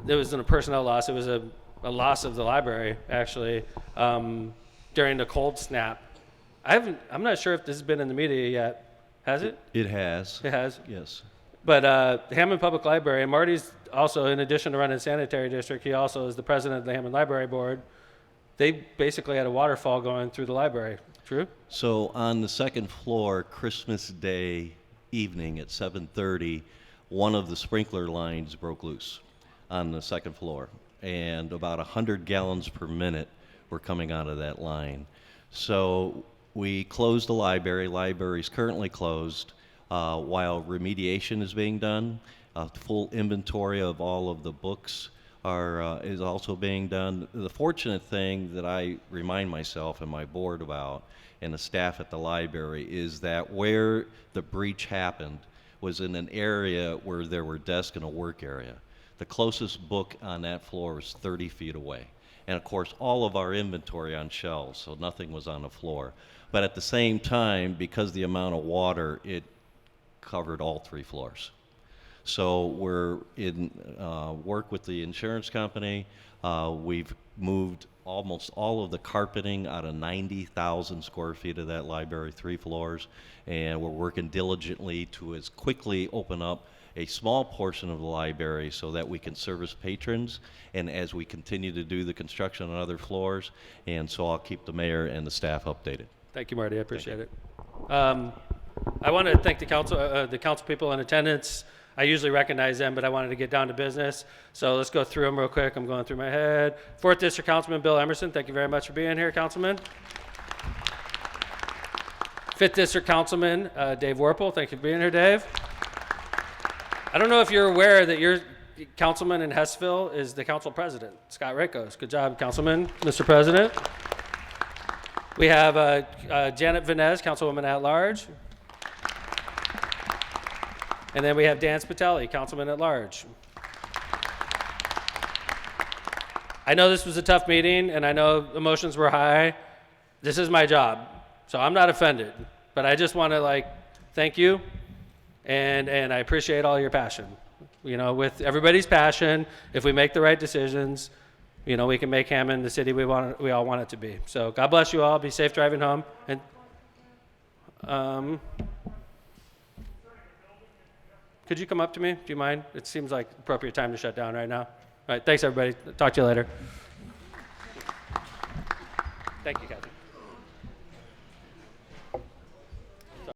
There wasn't a personnel loss; it was a loss of the library actually during the cold snap. I'm not sure if this has been in the media yet. Has it?
It has.
It has.
Yes.
But Hammond Public Library, and Marty's also, in addition to running sanitary district, he also is the president of the Hammond Library Board. They basically had a waterfall going through the library. True?
So on the second floor, Christmas Day evening at 7:30, one of the sprinkler lines broke loose on the second floor, and about 100 gallons per minute were coming out of that line. So we closed the library. Library's currently closed. While remediation is being done, full inventory of all of the books is also being done. The fortunate thing that I remind myself and my board about, and the staff at the library, is that where the breach happened was in an area where there were desks and a work area. The closest book on that floor was 30 feet away. And of course, all of our inventory on shelves, so nothing was on the floor. But at the same time, because the amount of water, it covered all 3 floors. So we're in work with the insurance company. We've moved almost all of the carpeting out of 90,000 square feet of that library, 3 floors, and we're working diligently to as quickly open up a small portion of the library so that we can service patrons, and as we continue to do the construction on other floors, and so I'll keep the mayor and the staff updated.
Thank you, Marty. I appreciate it. I want to thank the council people in attendance. I usually recognize them, but I wanted to get down to business. So let's go through them real quick. I'm going through my head. 4th District Councilman Bill Emerson, thank you very much for being here, Councilman. 5th District Councilman Dave Warple, thank you for being here, Dave. I don't know if you're aware that your councilman in Hessville is the council president, Scott Rakos. Good job, Councilman, Mr. President. We have Janet Vanez, Councilwoman at Large. And then we have Dan Spitelli, Councilman at Large. I know this was a tough meeting, and I know emotions were high. This is my job, so I'm not offended. But I just want to thank you, and I appreciate all your passion. You know, with everybody's passion, if we make the right decisions, you know, we can make Hammond the city we all want it to be. So God bless you all. Be safe driving home. And could you come up to me? Do you mind? It seems like appropriate time to shut down right now. All right. Thanks, everybody. Talk to you later. Thank you, Kathy.